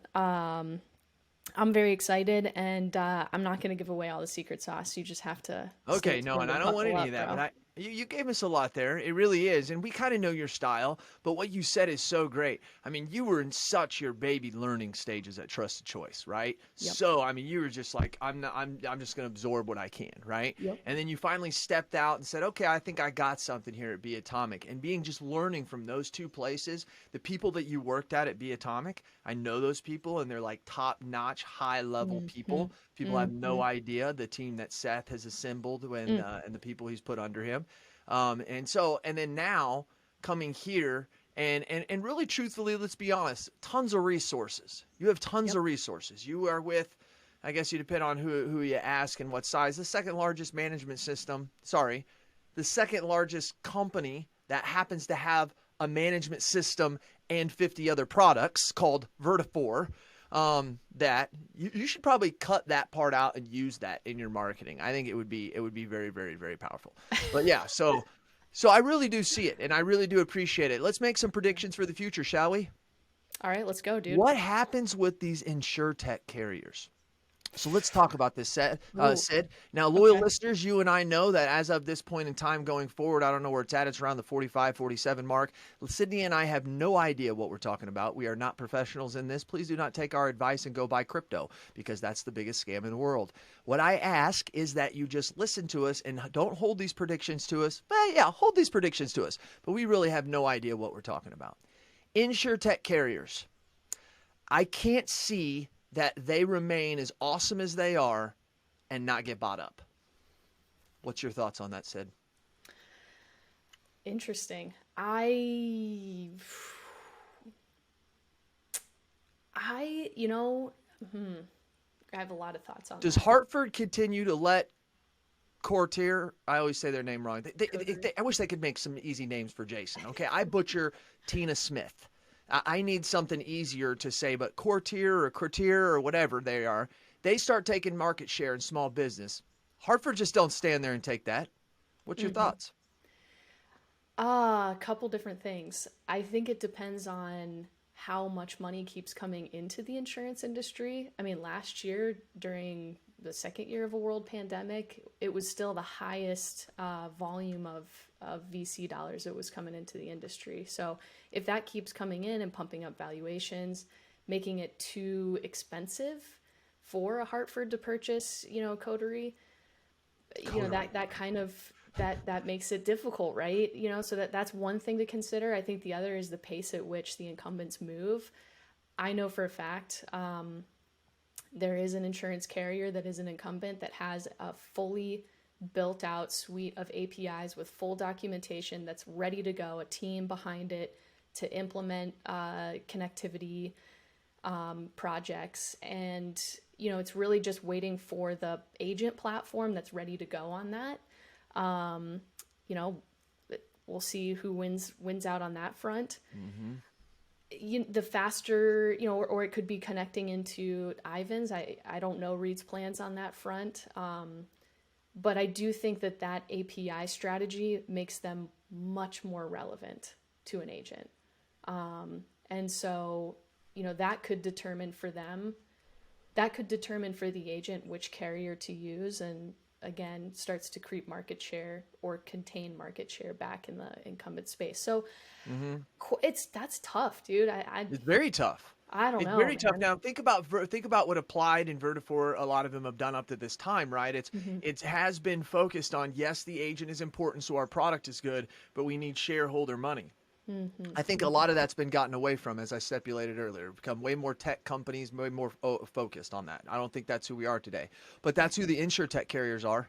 I'm very excited, and I'm not going to give away all the secret sauce. You just have to stay Okay, no, tuned and I and don't want buckle any of up, that, but bro. you gave us a lot there. It really is, and we kind of know your style. But what you said is so great. I mean, you were in such your baby learning stages at Trusted Choice, right? Yep. So I mean, you were just like, I'm just going to absorb what I can, right? Yep. And then you finally stepped out and said, okay, I think I got something here at Be Atomic. And being just learning from those two places, the people that you worked at Be Atomic, I know those people, and they're like top notch, high level Mm-hmm. people. People have no Mm-hmm. idea the team that Seth has assembled Mm. and the people he's put under him. And then now coming here and really truthfully, let's be honest, tons of resources. You have tons Yep. of resources. You are with, I guess you depend on who you ask and what size. The second largest management system, the second largest company that happens to have a management system and 50 other products called Vertafore. That you should probably cut that part out and use that in your marketing. I think it would be very, very, very powerful. But yeah, so I really do see it, and I really do appreciate it. Let's make some predictions for the future, shall we? All right, let's go, dude. What happens with these insurtech carriers? So let's talk about this, Ooh, Sid. Now, loyal okay. listeners, you and I know that as of this point in time going forward, I don't know where it's at. It's around the 45, 47 mark. Sydney and I have no idea what we're talking about. We are not professionals in this. Please do not take our advice and go buy crypto because that's the biggest scam in the world. What I ask is that you just listen to us and don't hold these predictions to us. Well, yeah, hold these predictions to us. But we really have no idea what we're talking about. Insurtech carriers. I can't see that they remain as awesome as they are and not get bought up. What's your thoughts on that, Sid? Interesting. I, you know, I have a lot of thoughts on Does that. Hartford continue to let Courtier, I always say their name wrong. I wish they could make some easy names for Jason. Okay, I butcher Tina Smith. I need something easier to say, but Courtier or whatever they are, they start taking market share in small business. Hartford just don't stand there and take that. What's your thoughts? A couple different things. I think it depends on how much money keeps coming into the insurance industry. I mean, last year during the second year of a world pandemic, it was still the highest volume of VC dollars that was coming into the industry. So if that keeps coming in and pumping up valuations, making it too expensive for a Hartford to purchase, coterie, that kind of that makes it difficult, right? So that's one thing to consider. I think the other is the pace at which the incumbents move. I know for a fact there is an insurance carrier that is an incumbent that has a fully built out suite of APIs with full documentation that's ready to go, a team behind it to implement connectivity projects. And, it's really just waiting for the agent platform that's ready to go on that. We'll see who wins out on that front. The faster, or it could be connecting into Ivan's. I don't know Reed's plans on that front. But I do think that API strategy makes them much more relevant to an agent. And so, that could determine for them, that could determine for the agent which carrier to use, and again, starts to creep market share or contain market share back in the incumbent space. So that's tough, dude. It's very tough. I don't It's know, very tough. man. Now think about what Applied and Vertafore, a lot of them have done up to this time, right? It has been focused on, yes, the agent is important, so our product is good, but we need shareholder money. I think a lot of that's been gotten away from, as I stipulated earlier, become way more tech companies, way more focused on that. I don't think that's who we are today, but that's who the insurtech carriers are.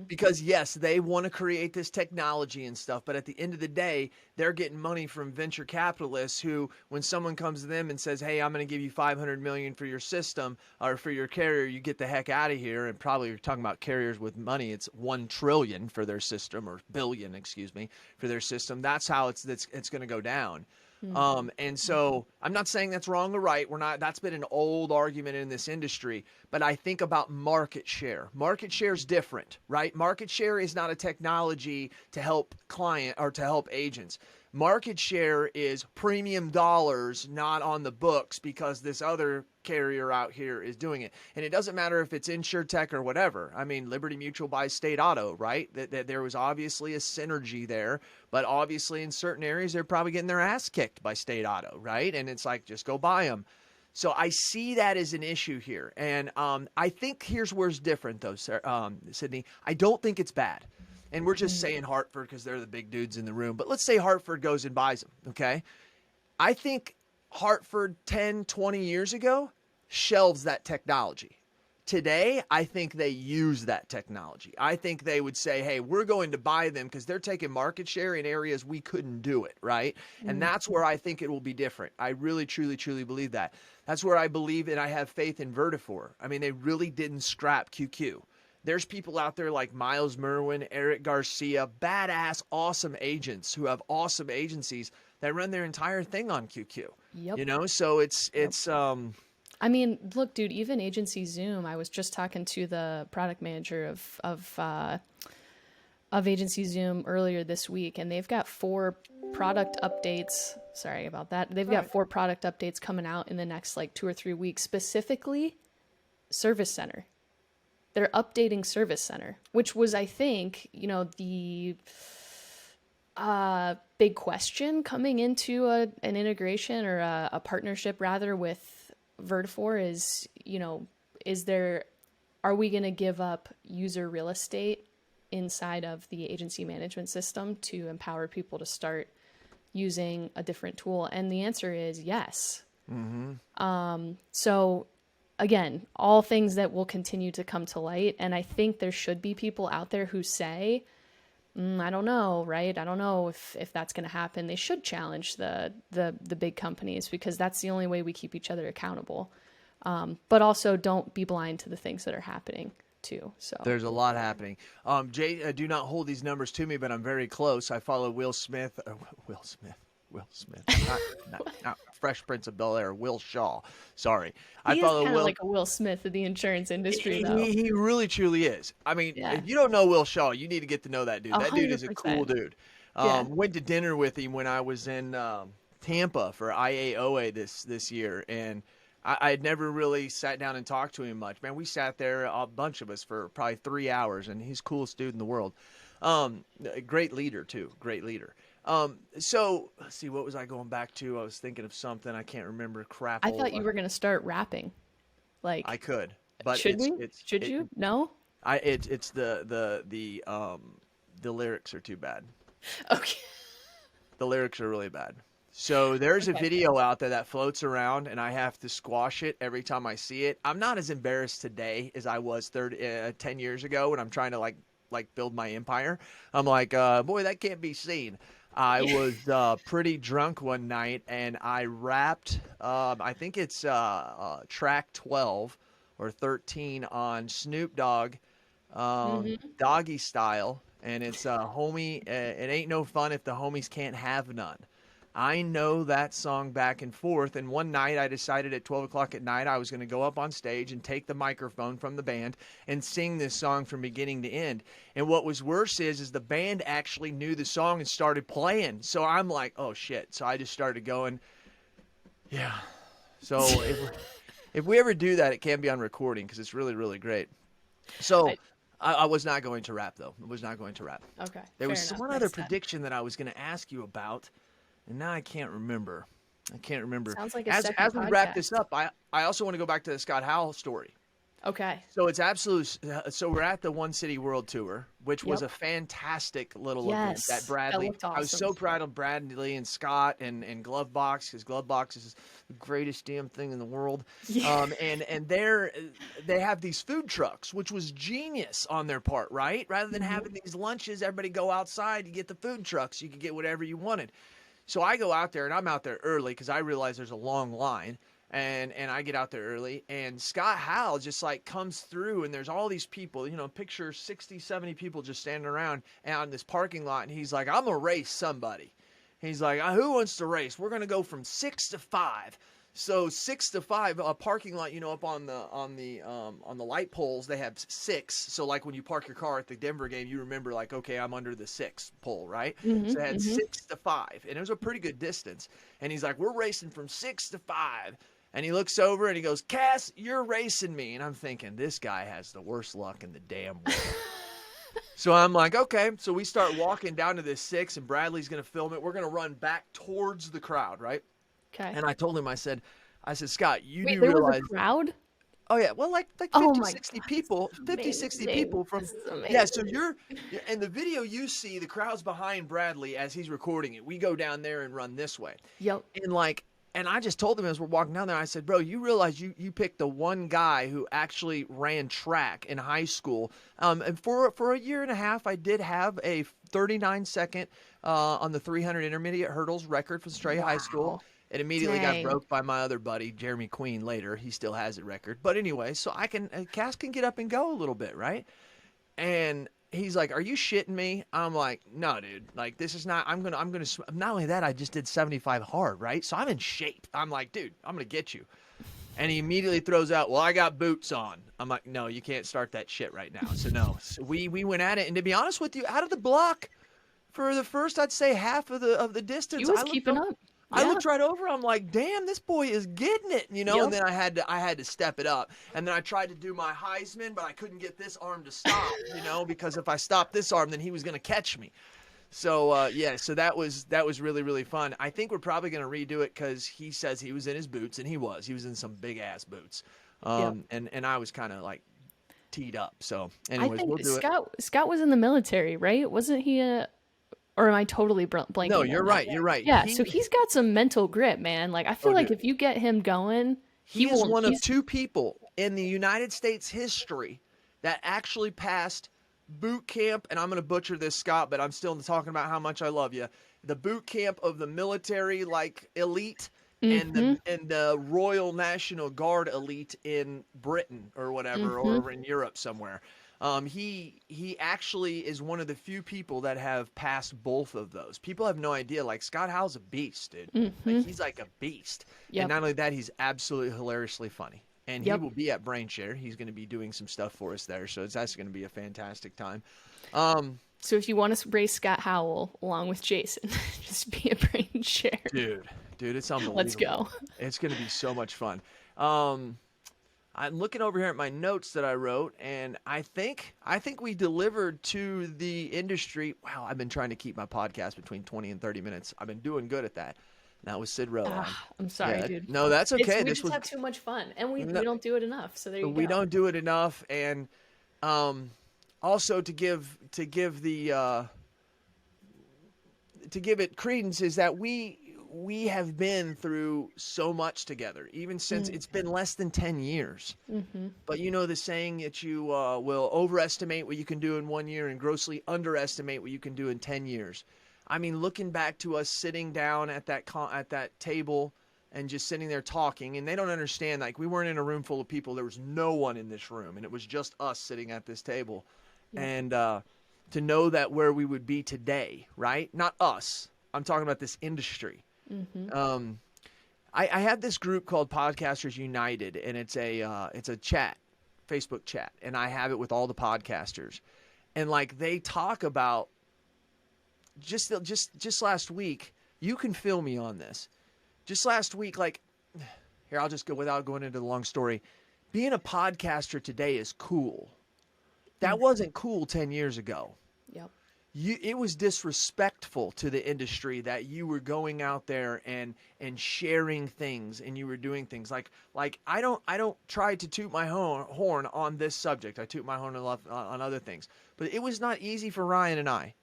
Because yes, they want to create this technology and stuff, but at the end of the day, they're getting money from venture capitalists who, when someone comes to them and says, hey, I'm going to give you $500 million for your system or for your carrier, you get the heck out of here. And probably you're talking about carriers with money. It's 1 trillion for their system, or billion, excuse me, for their system. That's how it's going to go down. And so I'm not saying that's wrong or right. That's been an old argument in this industry, but I think about market share. Market share is different, right? Market share is not a technology to help client or to help agents. Market share is premium dollars not on the books because this other carrier out here is doing it. And it doesn't matter if it's InsurTech or whatever. I mean, Liberty Mutual buys State Auto, right? That there was obviously a synergy there, but obviously in certain areas they're probably getting their ass kicked by State Auto, right? And it's like, just go buy them. So I see that as an issue here. And I think here's where it's different though, Sydney. I don't think it's bad. And we're just saying Hartford because they're the big dudes in the room. But let's say Hartford goes and buys them, okay? I think Hartford 10, 20 years ago shelves that technology. Today, I think they use that technology. I think they would say, hey, we're going to buy them because they're taking market share in areas we couldn't do it, right? And that's where I think it will be different. I really, truly, truly believe that. That's where I believe and I have faith in Vertafore. I mean, they really didn't scrap QQ. There's people out there like Miles Merwin, Eric Garcia, badass, awesome agents who have awesome agencies that run their entire thing on QQ. Yep. You know, so it's I mean, look, dude, even Agency Zoom, I was just talking to the product manager of Agency Zoom earlier this week, and they've got 4 product updates. Sorry about that. They've got 4 product updates coming out in the next like 2 or 3 weeks, specifically Service Center. They're updating Service Center, which was, I think, you know, the big question coming into an integration or a partnership rather with Vertafore is, you know, are we going to give up user real estate inside of the agency management system to empower people to start using a different tool? And the answer is yes. So again, all things that will continue to come to light. And I think there should be people out there who say, I don't know, right? I don't know if that's going to happen. They should challenge the big companies because that's the only way we keep each other accountable. But also don't be blind to the things that are happening too. So there's a lot happening. Jay, do not hold these numbers to me, but I'm very close. I follow Will Smith. Not Fresh Prince of Bel-Air, Will Shaw. Sorry. I follow Will. Like a Will Smith of the insurance industry, though. He really, truly is. I mean, if you don't know Will Shaw, you need to get to know that dude. 100%. That dude is a cool dude. Went to dinner with him when I was in Tampa for IAOA this year, and I had never really sat down and talked to him much. Man, we sat there, a bunch of us, for probably 3 hours, and he's the coolest dude in the world. Great leader, too. Great leader. So let's see, what was I going back to? I was thinking of something. I can't remember. Crap. I thought you were going to start rapping. Like I could, but should you? No. It's the lyrics are too bad. Okay. The lyrics are really bad. So there's a video out there that floats around, and I have to squash it every time I see it. I'm not as embarrassed today as I was 10 years ago when I'm trying to like build my empire. I'm like, boy, that can't be seen. I was pretty drunk one night, and I rapped, I think it's track 12 or 13 on Snoop Dogg, Doggy Style, and it's homie, it ain't no fun if the homies can't have none. I know that song back and forth, and one night I decided at 12 o'clock at night I was going to go up on stage and take the microphone from the band and sing this song from beginning to end. And what was worse is the band actually knew the song and started playing. So I'm like, oh, shit. So I just started going, yeah. So if we ever do that, it can be on recording because it's really, really great. So I was not going to rap, though. I was not going to rap. Okay. There was one other prediction that I was going to ask you about. And now I can't remember. Sounds like as we wrap this up, I also want to go back to the Scott Howell story. Okay. So it's absolute. So we're at the One City World Tour, which was a fantastic little event that Bradley. That awesome. I was so proud of Bradley and Scott and Glovebox, because Glovebox is the greatest damn thing in the world. Yeah. And they have these food trucks, which was genius on their part, right? Rather than having these lunches, everybody go outside, you get the food trucks, you could get whatever you wanted. So I go out there, and I'm out there early because I realize there's a long line, and I get out there early, and Scott Howell just like comes through, and there's all these people, picture 60, 70 people just standing around out in this parking lot, and he's like, I'm going to race somebody. He's like, who wants to race? We're gonna go from 6 to 5. So 6 to 5, a parking lot, up on the light poles, they have 6. So like when you park your car at the Denver game, you remember like, okay, I'm under the 6 pole, right? So they had 6 to 5, and it was a pretty good distance. And he's like, we're racing from 6 to 5. And he looks over and he goes, Cass, you're racing me. And I'm thinking, this guy has the worst luck in the damn world. So I'm like, okay. So we start walking down to this 6, and Bradley's going to film it. We're going to run back towards the crowd, right? Okay. And I told him, I said, Scott, Wait, do there realize. was a crowd? Oh, yeah. Well, like 50, Oh my 60 God, people. this is 50, 60 amazing. people from. This is amazing. Yeah, so in the video you see, the crowd's behind Bradley as he's recording it. We go down there and run this way. Yep. And I just told him as we're walking down there, I said, bro, you realize you picked the one guy who actually ran track in high school. And for a year and a half, I did have a 39-second on the 300 intermediate hurdles record for Stray High School. It immediately got broke by my other buddy, Jeremy Queen, later. He still has the record. But anyway, so Cass can get up and go a little bit, right? And he's like, are you shitting me? I'm like, no, dude. Like, this is not, not only that, I just did 75 hard, right? So I'm in shape. I'm like, dude, I'm going to get you. And he immediately throws out, well, I got boots on. I'm like, no, you can't start that shit right now. So no, so we went at it. And to be honest with you, out of the block for the first, I'd say half of the distance. He was keeping up. I looked right over. I'm like, damn, this boy is getting it, Yep. And then I had to step it up. And then I tried to do my Heisman, but I couldn't get this arm to stop, because if I stopped this arm, then he was going to catch me. So so that was really, really fun. I think we're probably going to redo it because he says he was in his boots, and he was in some big ass boots. And I was kind of like teed up. So anyways, we'll do it. Scott was in the military, right? Wasn't he or am I totally blanking? No, you're right. You're right. Yeah, so he's got some mental grit, man. Like, I feel like if you get him going, he is one of 2 people in the United States history that actually passed boot camp, and I'm going to butcher this, Scott, but I'm still talking about how much I love you. The boot camp of the military, like, elite, and the Royal National Guard elite in Britain or whatever, or over in Europe somewhere. He actually is one of the few people that have passed both of those. People have no idea. Like, Scott Howell's a beast, dude. Like, he's like a beast. Yep. And not only that, he's absolutely hilariously funny. And he will be at BrainShare. He's going to be doing some stuff for us there. So that's going to be a fantastic time. So if you want to race Scott Howell along with Jason, just be a BrainShare. Dude, it's unbelievable. Let's go. It's going to be so much fun. I'm looking over here at my notes that I wrote, and I think we delivered to the industry. Wow, I've been trying to keep my podcast between 20 and 30 minutes. I've been doing good at that. That was Sid Roe. I'm sorry, dude. No, that's okay. We just have too much fun, and we don't do it enough. So there you go. We don't do it enough, and also to give it credence is that we have been through so much together, even since it's been less than 10 years. But the saying that you will overestimate what you can do in 1 year and grossly underestimate what you can do in 10 years. I mean, looking back to us sitting down at that table and just sitting there talking, and they don't understand, like, we weren't in a room full of people. There was no one in this room, and it was just us sitting at this table. And to know that where we would be today, right? Not us. I'm talking about this industry. I have this group called Podcasters United, and it's a chat, Facebook chat, and I have it with all the podcasters, and like they talk about just last week. You can fill me on this. Just last week, like, here, I'll just go without going into the long story. Being a podcaster today is cool. That wasn't cool 10 years ago. Yep. It was disrespectful to the industry that you were going out there and sharing things, and you were doing things like I don't try to toot my horn on this subject. I toot my horn on other things, but it was not easy for Ryan and I.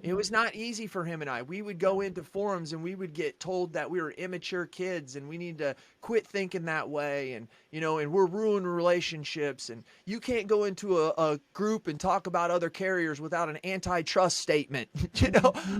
It was not easy for him and I. We would go into forums and we would get told that we were immature kids and we need to quit thinking that way, and and we're ruining relationships, and you can't go into a group and talk about other carriers without an antitrust statement.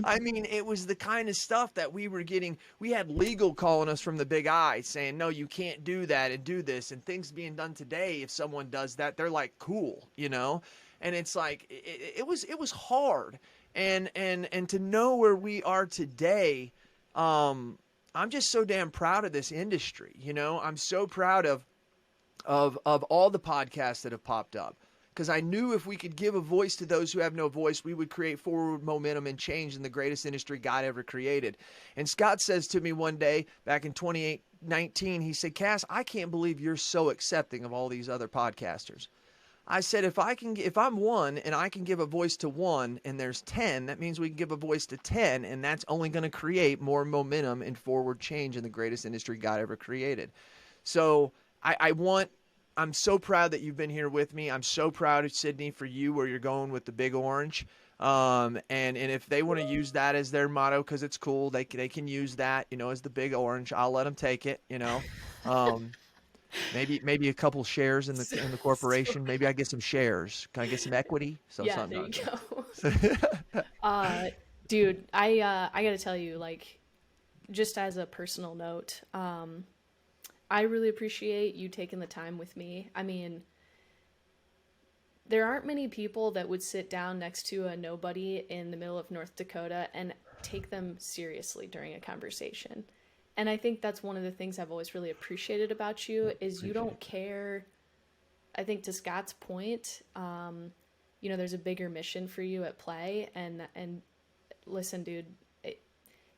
I mean, it was the kind of stuff that we were getting. We had legal calling us from the Big I saying, no, you can't do that and do this, and things being done today. If someone does that, they're like, cool, and it's like, it was hard. And to know where we are today, I'm just so damn proud of this industry. You know, I'm so proud of all the podcasts that have popped up. Because I knew if we could give a voice to those who have no voice, we would create forward momentum and change in the greatest industry God ever created. And Scott says to me one day back in 2019, he said, Cass, I can't believe you're so accepting of all these other podcasters. I said, if I'm one and I can give a voice to one and there's 10, that means we can give a voice to 10, and that's only going to create more momentum and forward change in the greatest industry God ever created. So I'm so proud that you've been here with me. I'm so proud of Sydney for you where you're going with the big orange. And if they want to use that as their motto, because it's cool, they can use that, you know, as the big orange. I'll let them take it, you know. Maybe a couple shares in the corporation. Maybe I get some shares. Can I get some equity? So Yeah, there you go. Dude, I gotta tell you, like, just as a personal note, I really appreciate you taking the time with me. I mean, there aren't many people that would sit down next to a nobody in the middle of North Dakota and take them seriously during a conversation. And I think that's one of the things I've always really appreciated about you is you don't care. I think to Scott's point, you know, there's a bigger mission for you at play. And listen, dude,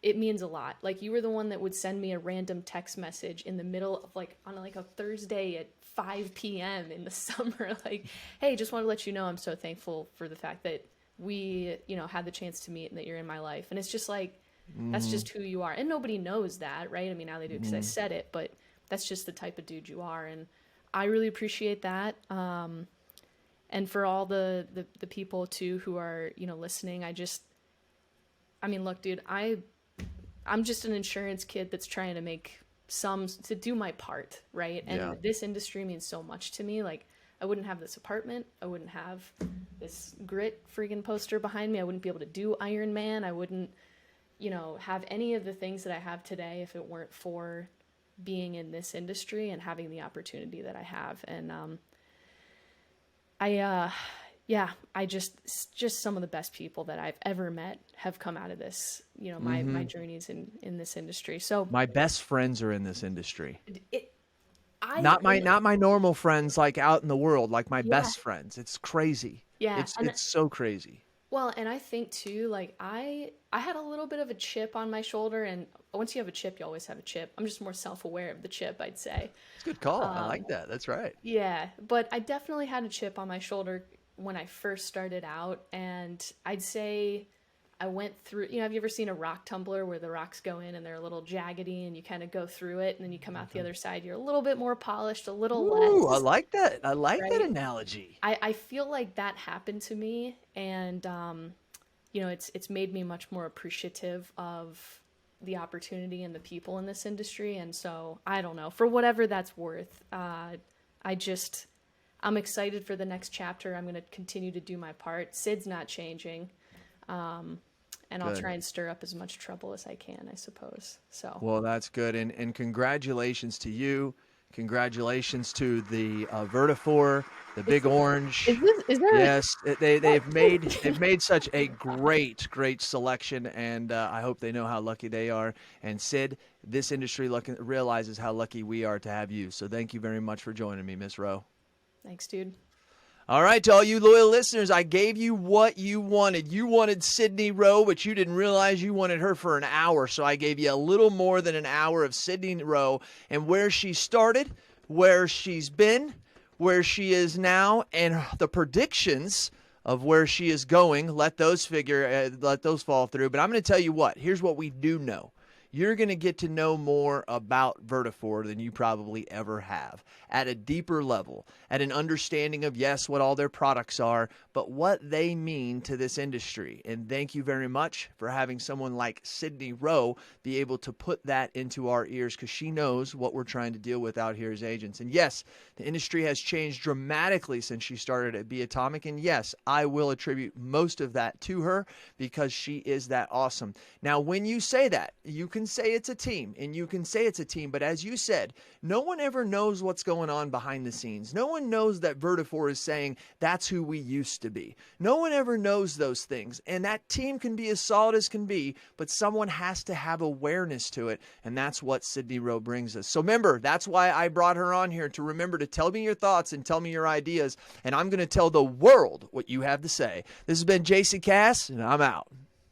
it means a lot. Like, you were the one that would send me a random text message in the middle of on a Thursday at 5 p.m. in the summer. Like, hey, just want to let you know I'm so thankful for the fact that we, you know, had the chance to meet and that you're in my life. And it's just like, that's just who you are. And nobody knows that, right? I mean, now they do because I said it, but that's just the type of dude you are. And I really appreciate that. And for all the people too who are, you know, listening, I mean, look, dude, I'm just an insurance kid that's trying to do my part, right? And this industry means so much to me. Like, I wouldn't have this apartment. I wouldn't have this grit freaking poster behind me. I wouldn't be able to do Iron Man. I wouldn't, you know, have any of the things that I have today if it weren't for being in this industry and having the opportunity that I have. And I just some of the best people that I've ever met have come out of this, you know, my journeys in this industry. So my best friends are in this industry. Not my normal friends, like out in the world, like my best friends. It's crazy. Yeah. It's so crazy. Well, and I think too, like I had a little bit of a chip on my shoulder, and once you have a chip, you always have a chip. I'm just more self-aware of the chip, I'd say. It's a good call. I like that. That's right. Yeah, but I definitely had a chip on my shoulder when I first started out, and I'd say I went through, you know, have you ever seen a rock tumbler where the rocks go in and they're a little jaggedy and you kind of go through it and then you come out the other side, you're a little bit more polished, a little less. I like that. I like that analogy. I feel like that happened to me, and you know, it's made me much more appreciative of the opportunity and the people in this industry. And so I don't know, for whatever that's worth, I'm excited for the next chapter. I'm going to continue to do my part. Sid's not changing. And I'll try and stir up as much trouble as I can, I suppose. So. Well, that's good. And congratulations to you. Congratulations to the Vertafore, the Big Orange. Is there? Yes, they've made such a great selection, and I hope they know how lucky they are. And Sid, this industry realizes how lucky we are to have you. So thank you very much for joining me, Miss Roe. Thanks, dude. All right, to all you loyal listeners, I gave you what you wanted. You wanted Sydney Roe, but you didn't realize you wanted her for an hour. So I gave you a little more than an hour of Sydney Roe and where she started, where she's been, where she is now, and the predictions of where she is going. Let those fall through. But I'm going to tell you what. Here's what we do know. You're going to get to know more about Vertafore than you probably ever have at a deeper level, at an understanding of, yes, what all their products are, but what they mean to this industry. And thank you very much for having someone like Sydney Roe be able to put that into our ears, because she knows what we're trying to deal with out here as agents. And yes, the industry has changed dramatically since she started at Be Atomic. And yes, I will attribute most of that to her because she is that awesome. Now, when you say that, you can can say it's a team, and you can say it's a team, but as you said, no one ever knows what's going on behind the scenes. No one knows that Vertafore is saying that's who we used to be. No one ever knows those things, and that team can be as solid as can be, but someone has to have awareness to it, and that's what Sydney Roe brings us. So remember, that's why I brought her on here, to remember to tell me your thoughts and tell me your ideas, and I'm going to tell the world what you have to say. This has been Jason Cass, and I'm out.